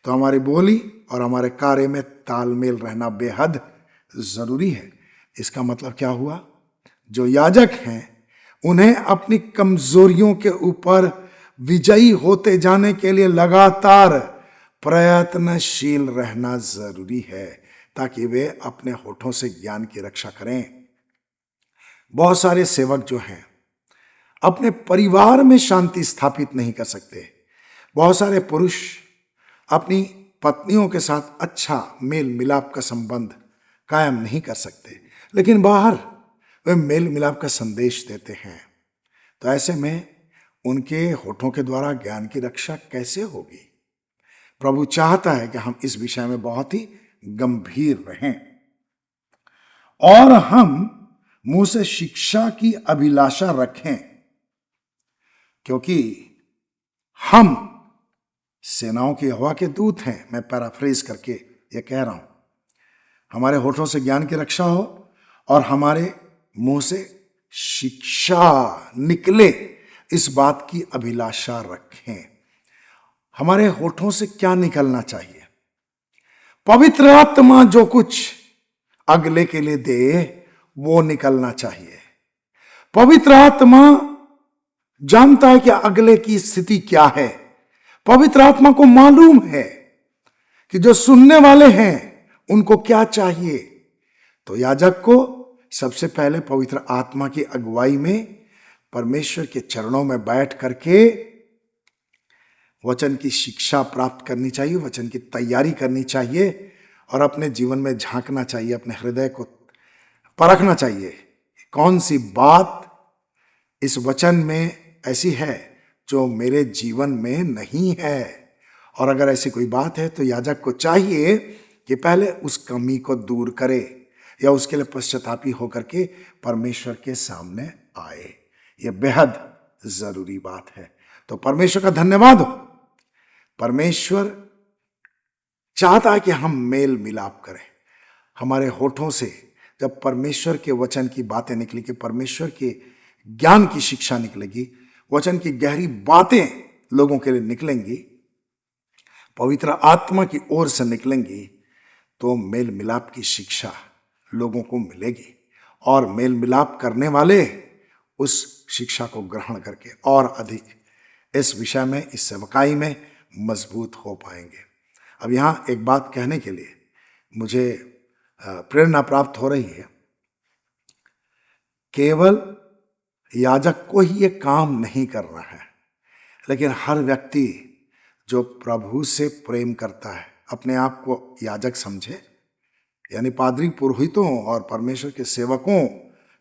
तो हमारी बोली और हमारे कार्य में तालमेल रहना बेहद जरूरी है। इसका मतलब क्या हुआ? जो याजक हैं उन्हें अपनी कमजोरियों के ऊपर विजयी होते जाने के लिए लगातार प्रयत्नशील रहना जरूरी है, ताकि वे अपने होठों से ज्ञान की रक्षा करें। बहुत सारे सेवक जो हैं अपने परिवार में शांति स्थापित नहीं कर सकते। बहुत सारे पुरुष अपनी पत्नियों के साथ अच्छा मेल मिलाप का संबंध कायम नहीं कर सकते, लेकिन बाहर वे मेल मिलाप का संदेश देते हैं। तो ऐसे में उनके होठों के द्वारा ज्ञान की रक्षा कैसे होगी? प्रभु चाहता है कि हम इस विषय में बहुत ही गंभीर रहें और हम मुंह से शिक्षा की अभिलाषा रखें, क्योंकि हम सेनाओं की यहोवा के दूत हैं। मैं पैराफ्रेज करके ये कह रहा हूं, हमारे होठों से ज्ञान की रक्षा हो और हमारे मुंह से शिक्षा निकले, इस बात की अभिलाषा रखें। हमारे होठों से क्या निकलना चाहिए? पवित्र आत्मा जो कुछ अगले के लिए दे वो निकलना चाहिए। पवित्र आत्मा जानता है कि अगले की स्थिति क्या है। पवित्र आत्मा को मालूम है कि जो सुनने वाले हैं उनको क्या चाहिए। तो याजक को सबसे पहले पवित्र आत्मा की अगुवाई में परमेश्वर के चरणों में बैठ करके वचन की शिक्षा प्राप्त करनी चाहिए, वचन की तैयारी करनी चाहिए और अपने जीवन में झांकना चाहिए, अपने हृदय को परखना चाहिए कौन सी बात इस वचन में ऐसी है जो मेरे जीवन में नहीं है। और अगर ऐसी कोई बात है तो याजक को चाहिए कि पहले उस कमी को दूर करे या उसके लिए पश्चातापी होकर के परमेश्वर के सामने आए। यह बेहद जरूरी बात है। तो परमेश्वर का धन्यवाद हो। परमेश्वर चाहता है कि हम मेल मिलाप करें। हमारे होठों से जब परमेश्वर के वचन की बातें निकलेगी, परमेश्वर के ज्ञान की शिक्षा निकलेगी, वचन की गहरी बातें लोगों के लिए निकलेंगी, पवित्र आत्मा की ओर से निकलेंगी, तो मेल मिलाप की शिक्षा लोगों को मिलेगी और मेल मिलाप करने वाले उस शिक्षा को ग्रहण करके और अधिक इस विषय में, इस सेवकाई में मजबूत हो पाएंगे। अब यहाँ एक बात कहने के लिए मुझे प्रेरणा प्राप्त हो रही है। केवल याजक को ही ये काम नहीं करना है, लेकिन हर व्यक्ति जो प्रभु से प्रेम करता है अपने आप को याजक समझे, यानी पादरी पुरोहितों और परमेश्वर के सेवकों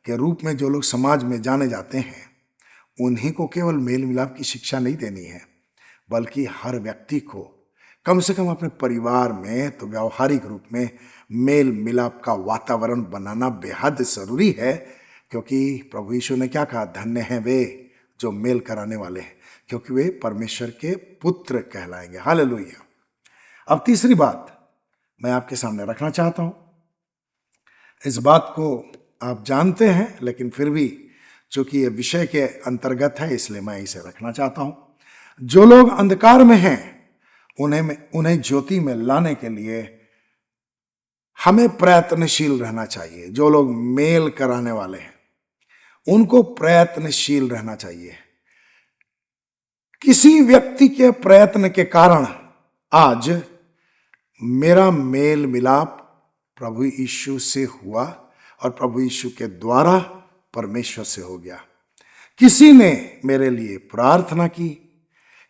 के रूप में जो लोग समाज में जाने जाते हैं, उन्हीं को केवल मेल मिलाप की शिक्षा नहीं देनी है, बल्कि हर व्यक्ति को कम से कम अपने परिवार में तो व्यावहारिक रूप में मेल मिलाप का वातावरण बनाना बेहद जरूरी है। क्योंकि प्रभु यीशु ने क्या कहा? धन्य हैं वे जो मेल कराने वाले हैं, क्योंकि वे परमेश्वर के पुत्र कहलाएंगे। हालेलुया। अब तीसरी बात मैं आपके सामने रखना चाहता हूं। इस बात को आप जानते हैं, लेकिन फिर भी चूंकि ये विषय के अंतर्गत है इसलिए मैं इसे रखना चाहता हूं। जो लोग अंधकार में हैं उन्हें ज्योति में लाने के लिए हमें प्रयत्नशील रहना चाहिए। जो लोग मेल कराने वाले हैं उनको प्रयत्नशील रहना चाहिए। किसी व्यक्ति के प्रयत्न के कारण आज मेरा मेल मिलाप प्रभु यीशु से हुआ और प्रभु यीशु के द्वारा परमेश्वर से हो गया। किसी ने मेरे लिए प्रार्थना की,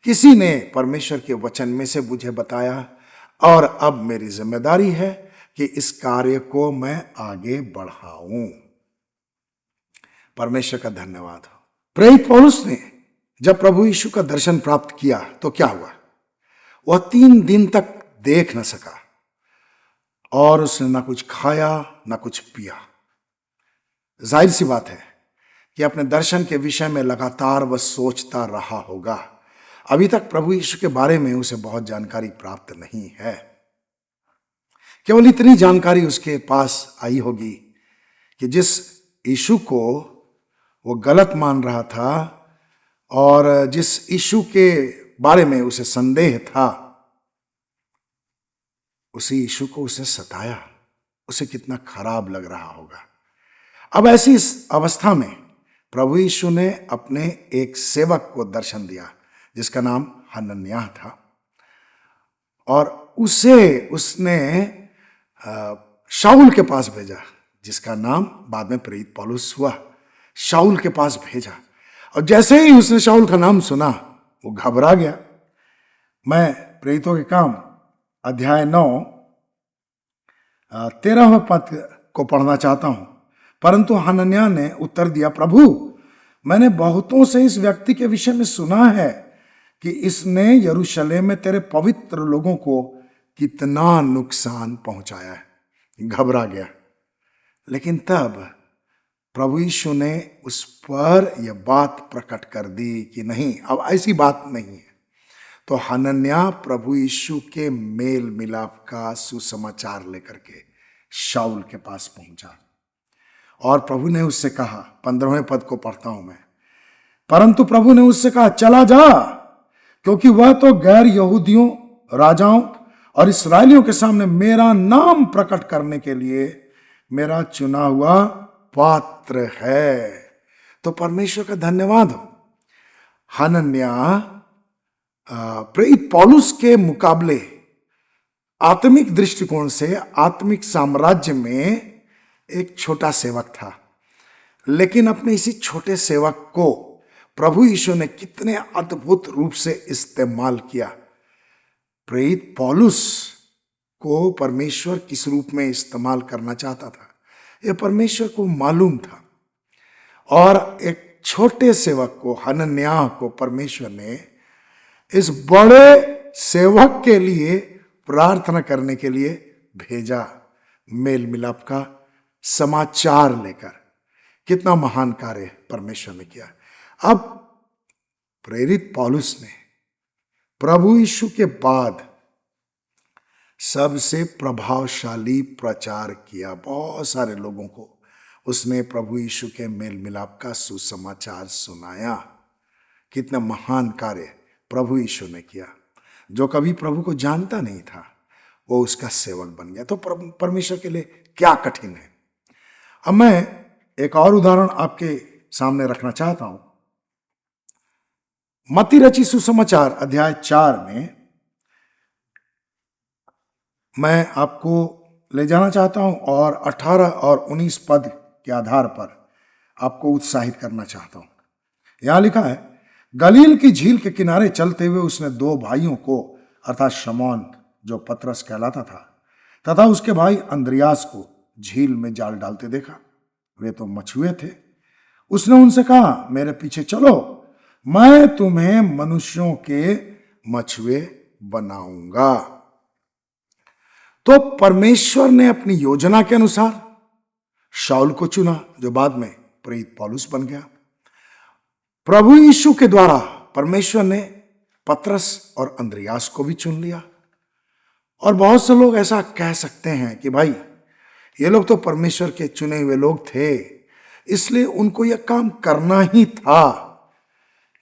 किसी ने परमेश्वर के वचन में से मुझे बताया और अब मेरी जिम्मेदारी है कि इस कार्य को मैं आगे बढ़ाऊं। परमेश्वर का धन्यवाद हो। प्रेरित पौलुस ने जब प्रभु यीशु का दर्शन प्राप्त किया तो क्या हुआ? वह 3 दिन तक देख न सका और उसने ना कुछ खाया ना कुछ पिया। जाहिर सी बात है कि अपने दर्शन के विषय में लगातार वह सोचता रहा होगा। अभी तक प्रभु यीशु के बारे में उसे बहुत जानकारी प्राप्त नहीं है। केवल इतनी जानकारी उसके पास आई होगी कि जिस यीशु को वो गलत मान रहा था और जिस यीशु के बारे में उसे संदेह था, उसी यीशु को उसे सताया, उसे कितना खराब लग रहा होगा। अब ऐसी इस अवस्था में प्रभु यीशु ने अपने एक सेवक को दर्शन दिया जिसका नाम हनन्याह था और उसने शाऊल के पास भेजा, जिसका नाम बाद में प्रेरित पौलुस हुआ। शाऊल के पास भेजा और जैसे ही उसने शाऊल का नाम सुना वो घबरा गया। मैं प्रेरितों के काम अध्याय 9 13वें पद को पढ़ना चाहता हूं। परंतु हनन्याह ने उत्तर दिया, प्रभु, मैंने बहुतों से इस व्यक्ति के विषय में सुना है कि इसने यरूशलेम में तेरे पवित्र लोगों को कितना नुकसान पहुंचाया है। घबरा गया। लेकिन तब प्रभु यीशु ने उस पर यह बात प्रकट कर दी कि नहीं, अब ऐसी बात नहीं है। तो हनन्याह प्रभु यीशु के मेल मिलाप का सुसमाचार लेकर के शाऊल के पास पहुंचा और प्रभु ने उससे कहा, 15वें पद को पढ़ता हूं मैं, परंतु प्रभु ने उससे कहा, चला जा, क्योंकि वह तो गैर यहूदियों, राजाओं और इसराइलियों के सामने मेरा नाम प्रकट करने के लिए मेरा चुना हुआ पात्र है। तो परमेश्वर का धन्यवाद हो। हनन्याह प्रेरित पौलुस के मुकाबले आत्मिक दृष्टिकोण से आत्मिक साम्राज्य में एक छोटा सेवक था, लेकिन अपने इसी छोटे सेवक को प्रभु यीशु ने कितने अद्भुत रूप से इस्तेमाल किया। प्रेरित पौलुस को परमेश्वर किस रूप में इस्तेमाल करना चाहता था, यह परमेश्वर को मालूम था। और एक छोटे सेवक को, हनन्याह को, परमेश्वर ने इस बड़े सेवक के लिए प्रार्थना करने के लिए भेजा, मेल मिलाप का समाचार लेकर। कितना महान कार्य परमेश्वर ने किया। अब प्रेरित पौलुस ने प्रभु यीशु के बाद सबसे प्रभावशाली प्रचार किया। बहुत सारे लोगों को उसने प्रभु यीशु के मेल मिलाप का सुसमाचार सुनाया। कितना महान कार्य प्रभु यीशु ने किया। जो कभी प्रभु को जानता नहीं था वो उसका सेवक बन गया। तो परमेश्वर के लिए क्या कठिन है। अब मैं एक और उदाहरण आपके सामने रखना चाहता हूं। मत्ती रचित सुसमाचार अध्याय 4 में मैं आपको ले जाना चाहता हूं और 18 और 19 पद के आधार पर आपको उत्साहित करना चाहता हूं। यहां लिखा है, गलील की झील के किनारे चलते हुए उसने 2 भाइयों को, अर्थात शमौन जो पतरस कहलाता था, तथा उसके भाई अंद्रियास को झील में जाल डालते देखा। वे तो मछुए थे। उसने उनसे कहा, मेरे पीछे चलो, मैं तुम्हें मनुष्यों के मछुए बनाऊंगा। तो परमेश्वर ने अपनी योजना के अनुसार शाऊल को चुना, जो बाद में प्रेरित पौलुस बन गया। प्रभु यीशु के द्वारा परमेश्वर ने पतरस और अंद्रियास को भी चुन लिया। और बहुत से लोग ऐसा कह सकते हैं कि भाई ये लोग तो परमेश्वर के चुने हुए लोग थे, इसलिए उनको यह काम करना ही था।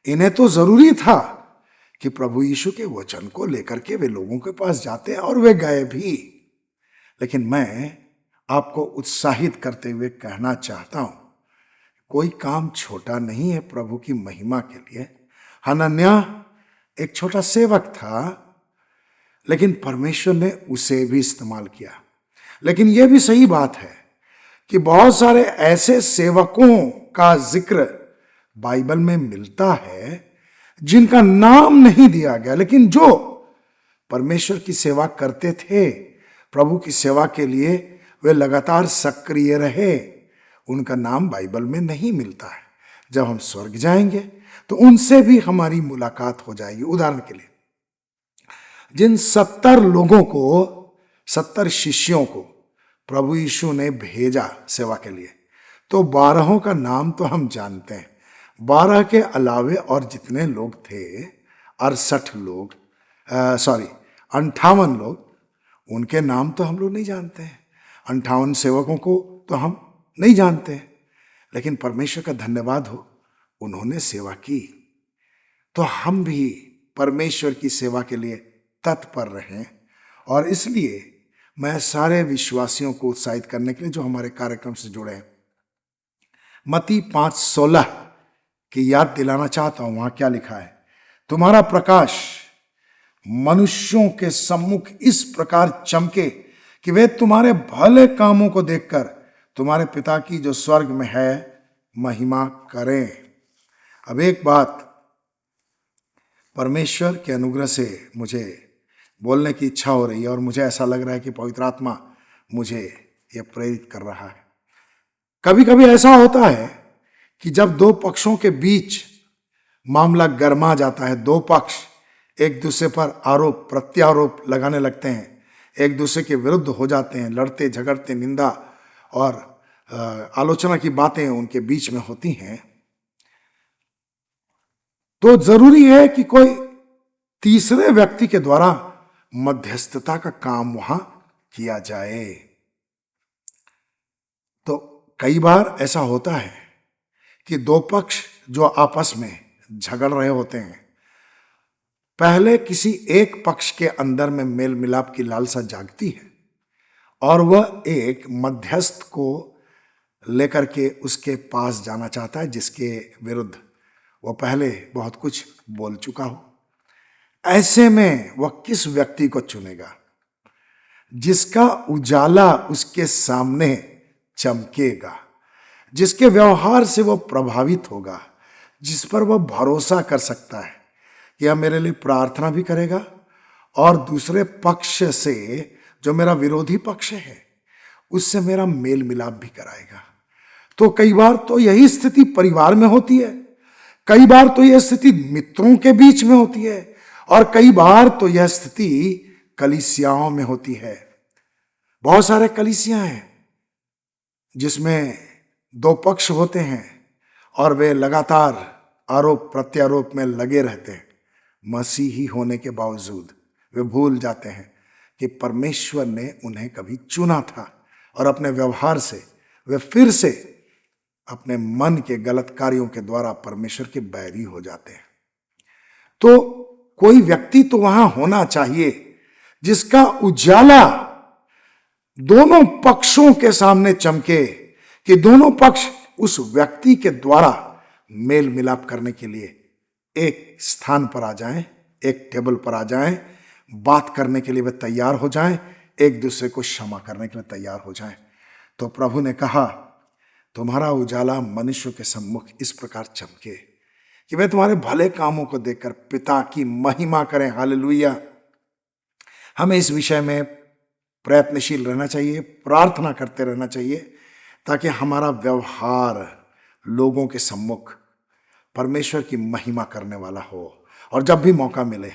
इन्हें तो जरूरी था कि प्रभु यीशु के वचन को लेकर के वे लोगों के पास जाते, और वे गए भी। लेकिन मैं आपको उत्साहित करते हुए कहना चाहता हूं, कोई काम छोटा नहीं है प्रभु की महिमा के लिए। हनन्याह एक छोटा सेवक था, लेकिन परमेश्वर ने उसे भी इस्तेमाल किया। लेकिन यह भी सही बात है कि बहुत सारे ऐसे सेवकों का जिक्र बाइबल में मिलता है जिनका नाम नहीं दिया गया, लेकिन जो परमेश्वर की सेवा करते थे, प्रभु की सेवा के लिए वे लगातार सक्रिय रहे, उनका नाम बाइबल में नहीं मिलता है। जब हम स्वर्ग जाएंगे तो उनसे भी हमारी मुलाकात हो जाएगी। उदाहरण के लिए, जिन 70 लोगों को, 70 शिष्यों को प्रभु यीशु ने भेजा सेवा के लिए, तो 12 का नाम तो हम जानते हैं। 12 के अलावे और जितने लोग थे, 68 लोग, 58 लोग, उनके नाम तो हम लोग नहीं जानते हैं। 58 सेवकों को तो हम नहीं जानते हैं। लेकिन परमेश्वर का धन्यवाद हो, उन्होंने सेवा की। तो हम भी परमेश्वर की सेवा के लिए तत्पर रहें। और इसलिए मैं सारे विश्वासियों को उत्साहित करने के लिए जो हमारे कार्यक्रम से जुड़े हैं, मत्ती 5:16 की याद दिलाना चाहता हूं। वहां क्या लिखा है, तुम्हारा प्रकाश मनुष्यों के सम्मुख इस प्रकार चमके कि वे तुम्हारे भले कामों को देखकर तुम्हारे पिता की जो स्वर्ग में है महिमा करें। अब एक बात परमेश्वर के अनुग्रह से मुझे बोलने की इच्छा हो रही है, और मुझे ऐसा लग रहा है कि पवित्र आत्मा मुझे यह प्रेरित कर रहा है। कभी कभी ऐसा होता है कि जब दो पक्षों के बीच मामला गर्मा जाता है, दो पक्ष एक दूसरे पर आरोप प्रत्यारोप लगाने लगते हैं, एक दूसरे के विरुद्ध हो जाते हैं, लड़ते झगड़ते, निंदा और आलोचना की बातें उनके बीच में होती हैं, तो जरूरी है कि कोई तीसरे व्यक्ति के द्वारा मध्यस्थता का काम वहां किया जाए। तो कई बार ऐसा होता है कि दो पक्ष जो आपस में झगड़ रहे होते हैं, पहले किसी एक पक्ष के अंदर में मेल मिलाप की लालसा जागती है और वह एक मध्यस्थ को लेकर के उसके पास जाना चाहता है जिसके विरुद्ध वह पहले बहुत कुछ बोल चुका हो। ऐसे में वह किस व्यक्ति को चुनेगा जिसका उजाला उसके सामने चमकेगा, जिसके व्यवहार से वह प्रभावित होगा, जिस पर वह भरोसा कर सकता है कि यह मेरे लिए प्रार्थना भी करेगा और दूसरे पक्ष से, जो मेरा विरोधी पक्ष है, उससे मेरा मेल मिलाप भी कराएगा। तो कई बार तो यही स्थिति परिवार में होती है, कई बार तो यह स्थिति मित्रों के बीच में होती है और कई बार तो यह स्थिति कलीसियाओं में होती है। बहुत सारे कलीसियां हैं जिसमें दो पक्ष होते हैं और वे लगातार आरोप प्रत्यारोप में लगे रहते हैं। मसीही होने के बावजूद वे भूल जाते हैं कि परमेश्वर ने उन्हें कभी चुना था और अपने व्यवहार से वे फिर से अपने मन के गलत कार्यों के द्वारा परमेश्वर के बैरी हो जाते हैं। तो कोई व्यक्ति तो वहां होना चाहिए जिसका उजाला दोनों पक्षों के सामने चमके, कि दोनों पक्ष उस व्यक्ति के द्वारा मेल मिलाप करने के लिए एक स्थान पर आ जाएं, एक टेबल पर आ जाएं, बात करने के लिए वे तैयार हो जाएं, एक दूसरे को क्षमा करने के लिए तैयार हो जाएं। तो प्रभु ने कहा, तुम्हारा उजाला मनुष्य के सम्मुख इस प्रकार चमके कि वे तुम्हारे भले कामों को देखकर पिता की महिमा करें। हालेलुया। हमें इस विषय में प्रयत्नशील रहना चाहिए, प्रार्थना करते रहना चाहिए, ताकि हमारा व्यवहार लोगों के सम्मुख परमेश्वर की महिमा करने वाला हो। और जब भी मौका मिले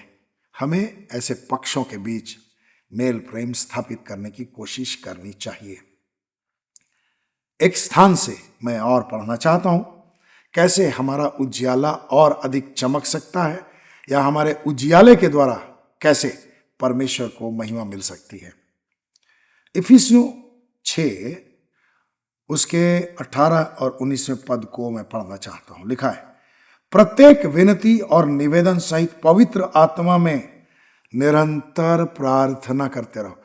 हमें ऐसे पक्षों के बीच मेल प्रेम स्थापित करने की कोशिश करनी चाहिए। एक स्थान से मैं और पढ़ना चाहता हूं, कैसे हमारा उजियाला और अधिक चमक सकता है, या हमारे उजियाले के द्वारा कैसे परमेश्वर को महिमा मिल सकती है। इफिसियों 6 उसके 18 और 19वें पद को मैं पढ़ना चाहता हूं। लिखा है, प्रत्येक विनती और निवेदन सहित पवित्र आत्मा में निरंतर प्रार्थना करते रहो,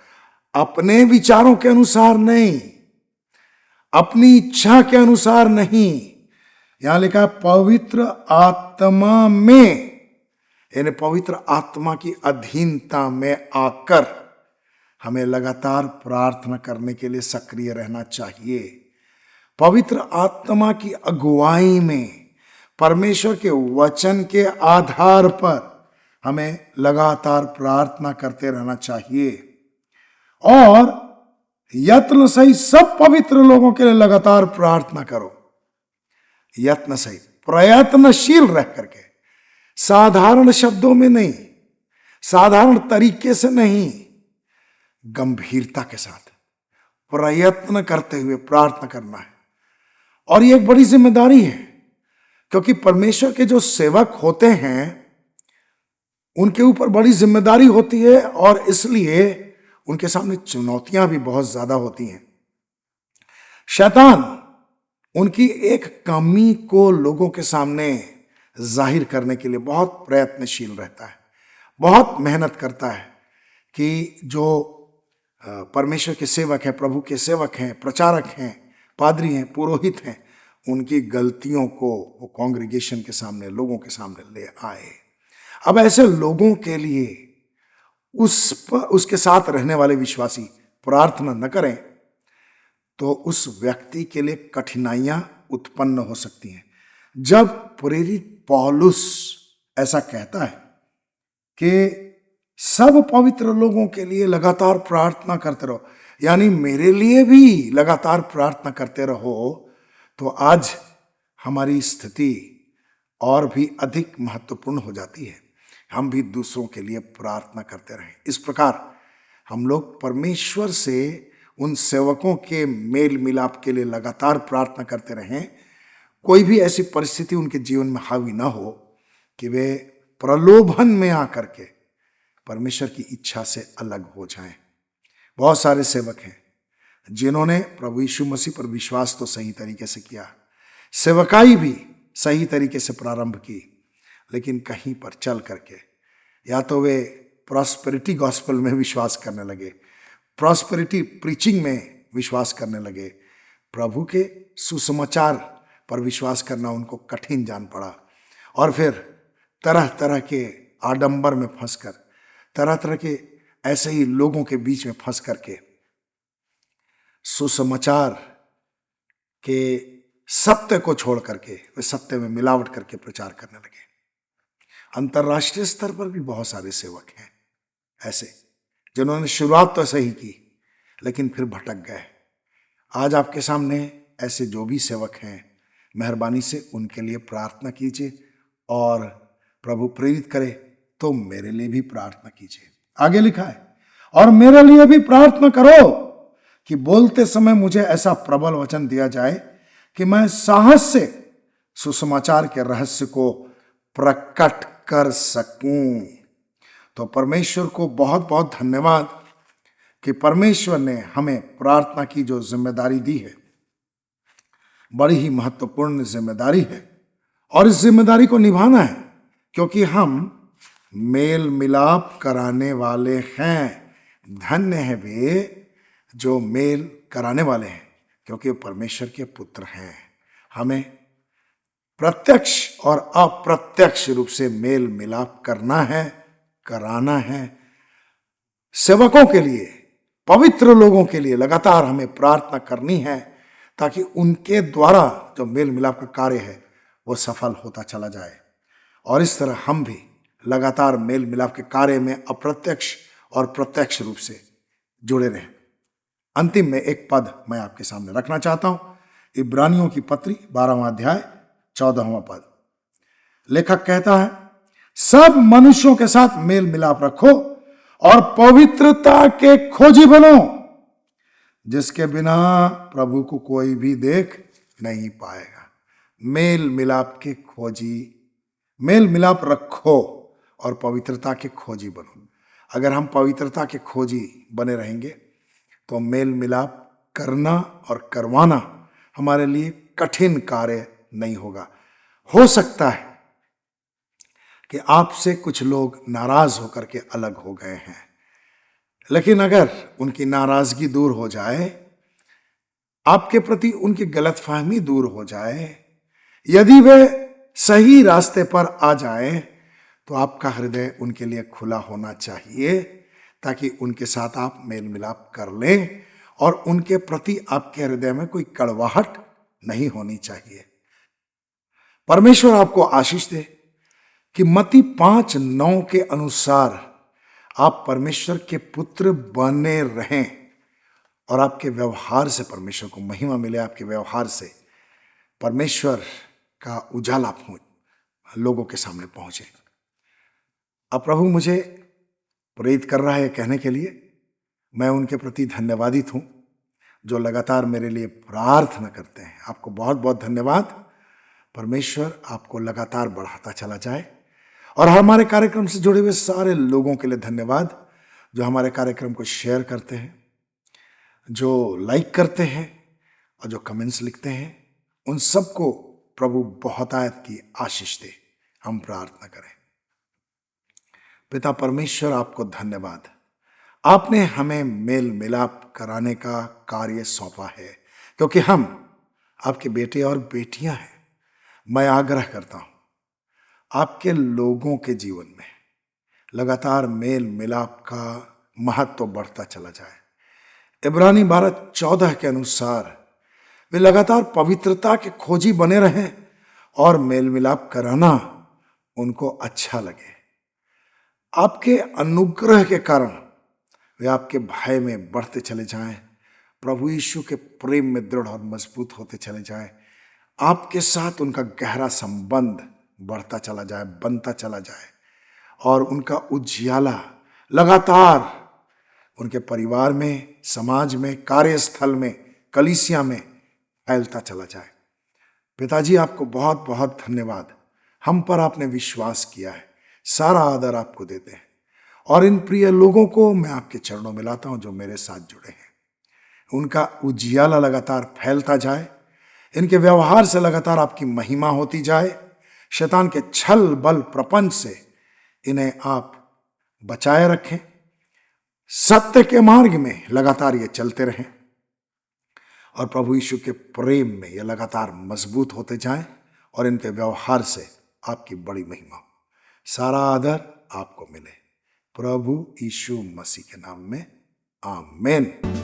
अपने विचारों के अनुसार नहीं, अपनी इच्छा के अनुसार नहीं। यहां लिखा है पवित्र आत्मा में, यानी पवित्र आत्मा की अधीनता में आकर हमें लगातार प्रार्थना करने के लिए सक्रिय रहना चाहिए। पवित्र आत्मा की अगुवाई में परमेश्वर के वचन के आधार पर हमें लगातार प्रार्थना करते रहना चाहिए और यत्न सहित सब पवित्र लोगों के लिए लगातार प्रार्थना करो। यत्न सहित, प्रयत्नशील रह करके, साधारण शब्दों में नहीं, साधारण तरीके से नहीं, गंभीरता के साथ प्रयत्न करते हुए प्रार्थना करना है। और ये एक बड़ी जिम्मेदारी है, क्योंकि परमेश्वर के जो सेवक होते हैं उनके ऊपर बड़ी जिम्मेदारी होती है और इसलिए उनके सामने चुनौतियां भी बहुत ज्यादा होती हैं। शैतान उनकी एक कमी को लोगों के सामने जाहिर करने के लिए बहुत प्रयत्नशील रहता है, बहुत मेहनत करता है कि जो परमेश्वर के सेवक हैं, प्रभु के सेवक हैं, प्रचारक हैं, पादरी हैं, पुरोहित हैं, उनकी गलतियों को वो कांग्रेगेशन के सामने, लोगों के सामने ले आए। अब ऐसे लोगों के लिए उसके साथ रहने वाले विश्वासी प्रार्थना न करें तो उस व्यक्ति के लिए कठिनाइयां उत्पन्न हो सकती हैं। जब प्रेरित पौलुस ऐसा कहता है कि सब पवित्र लोगों के लिए लगातार प्रार्थना करते रहो, यानी मेरे लिए भी लगातार प्रार्थना करते रहो, तो आज हमारी स्थिति और भी अधिक महत्वपूर्ण हो जाती है। हम भी दूसरों के लिए प्रार्थना करते रहें। इस प्रकार हम लोग परमेश्वर से उन सेवकों के मेल मिलाप के लिए लगातार प्रार्थना करते रहें। कोई भी ऐसी परिस्थिति उनके जीवन में हावी ना हो कि वे प्रलोभन में आकर के परमेश्वर की इच्छा से अलग हो जाएं। बहुत सारे सेवक हैं जिन्होंने प्रभु यीशु मसीह पर विश्वास तो सही तरीके से किया, सेवकाई भी सही तरीके से प्रारंभ की, लेकिन कहीं पर चल करके या तो वे प्रॉस्पेरिटी गॉस्पेल में विश्वास करने लगे, प्रॉस्पेरिटी प्रीचिंग में विश्वास करने लगे, प्रभु के सुसमाचार पर विश्वास करना उनको कठिन जान पड़ा, और फिर तरह तरह के आडंबर में फंसकर, तरह तरह के ऐसे ही लोगों के बीच में फंस करके सुसमाचार के सत्य को छोड़ करके वे सत्य में मिलावट करके प्रचार करने लगे। अंतर्राष्ट्रीय स्तर पर भी बहुत सारे सेवक हैं ऐसे जिन्होंने शुरुआत तो सही की लेकिन फिर भटक गए। आज आपके सामने ऐसे जो भी सेवक हैं, मेहरबानी से उनके लिए प्रार्थना कीजिए, और प्रभु प्रेरित करे तो मेरे लिए भी प्रार्थना कीजिए। आगे लिखा है, और मेरे लिए भी प्रार्थना करो कि बोलते समय मुझे ऐसा प्रबल वचन दिया जाए कि मैं साहस से सुसमाचार के रहस्य को प्रकट कर सकूं। तो परमेश्वर को बहुत बहुत धन्यवाद कि परमेश्वर ने हमें प्रार्थना की जो जिम्मेदारी दी है, बड़ी ही महत्वपूर्ण जिम्मेदारी है, और इस जिम्मेदारी को निभाना है क्योंकि हम मेल मिलाप कराने वाले हैं। धन्य है वे जो मेल कराने वाले हैं क्योंकि वो परमेश्वर के पुत्र हैं। हमें प्रत्यक्ष और अप्रत्यक्ष रूप से मेल मिलाप करना है, कराना है। सेवकों के लिए, पवित्र लोगों के लिए लगातार हमें प्रार्थना करनी है ताकि उनके द्वारा जो मेल मिलाप का कार्य है वो सफल होता चला जाए, और इस तरह हम भी लगातार मेल मिलाप के कार्य में अप्रत्यक्ष और प्रत्यक्ष रूप से जुड़े रहें। अंतिम में एक पद मैं आपके सामने रखना चाहता हूं, इब्रानियों की पत्री 12वां अध्याय 14वां पद। लेखक कहता है, सब मनुष्यों के साथ मेल मिलाप रखो और पवित्रता के खोजी बनो, जिसके बिना प्रभु को कोई भी देख नहीं पाएगा। मेल मिलाप के खोजी, मेल मिलाप रखो और पवित्रता के खोजी बनो। अगर हम पवित्रता के खोजी बने रहेंगे तो मेल मिलाप करना और करवाना हमारे लिए कठिन कार्य नहीं होगा। हो सकता है कि आपसे कुछ लोग नाराज होकर के अलग हो गए हैं, लेकिन अगर उनकी नाराजगी दूर हो जाए, आपके प्रति उनकी गलतफहमी दूर हो जाए, यदि वे सही रास्ते पर आ जाए, तो आपका हृदय उनके लिए खुला होना चाहिए ताकि उनके साथ आप मेल मिलाप कर लें, और उनके प्रति आपके हृदय में कोई कड़वाहट नहीं होनी चाहिए। परमेश्वर आपको आशीष दे कि मत्ती 5:9 के अनुसार आप परमेश्वर के पुत्र बने रहें और आपके व्यवहार से परमेश्वर को महिमा मिले। आपके व्यवहार से परमेश्वर का उजाला लोगों के सामने पहुंचे। अब प्रभु मुझे प्रेरित कर रहा है कहने के लिए, मैं उनके प्रति धन्यवादित हूं जो लगातार मेरे लिए प्रार्थना करते हैं। आपको बहुत बहुत धन्यवाद। परमेश्वर आपको लगातार बढ़ाता चला जाए, और हमारे कार्यक्रम से जुड़े हुए सारे लोगों के लिए धन्यवाद जो हमारे कार्यक्रम को शेयर करते हैं, जो लाइक करते हैं और जो कमेंट्स लिखते हैं। उन सबको प्रभु बहुतायत की आशीष दे। हम प्रार्थना करें। पिता परमेश्वर, आपको धन्यवाद, आपने हमें मेल मिलाप कराने का कार्य सौंपा है क्योंकि हम आपके बेटे और बेटियां हैं। मैं आग्रह करता हूं आपके लोगों के जीवन में लगातार मेल मिलाप का महत्व बढ़ता चला जाए। इब्रानी 12:14 के अनुसार वे लगातार पवित्रता के खोजी बने रहें और मेल मिलाप कराना उनको अच्छा लगे। आपके अनुग्रह के कारण वे आपके भय में बढ़ते चले जाएं, प्रभु यीशु के प्रेम में दृढ़ और मजबूत होते चले जाएं, आपके साथ उनका गहरा संबंध बढ़ता चला जाए, बनता चला जाए, और उनका उजियाला लगातार उनके परिवार में, समाज में, कार्यस्थल में, कलीसिया में फैलता चला जाए। पिताजी, आपको बहुत बहुत धन्यवाद। हम पर आपने विश्वास किया है, सारा आदर आपको देते हैं। और इन प्रिय लोगों को मैं आपके चरणों में लाता हूं जो मेरे साथ जुड़े हैं। उनका उजियाला लगातार फैलता जाए, इनके व्यवहार से लगातार आपकी महिमा होती जाए। शैतान के छल बल प्रपंच से इन्हें आप बचाए रखें, सत्य के मार्ग में लगातार ये चलते रहें, और प्रभु यीशु के प्रेम में ये लगातार मजबूत होते जाएं, और इनके व्यवहार से आपकी बड़ी महिमा हो। सारा आदर आपको मिले, प्रभु यीशु मसीह के नाम में, आमीन।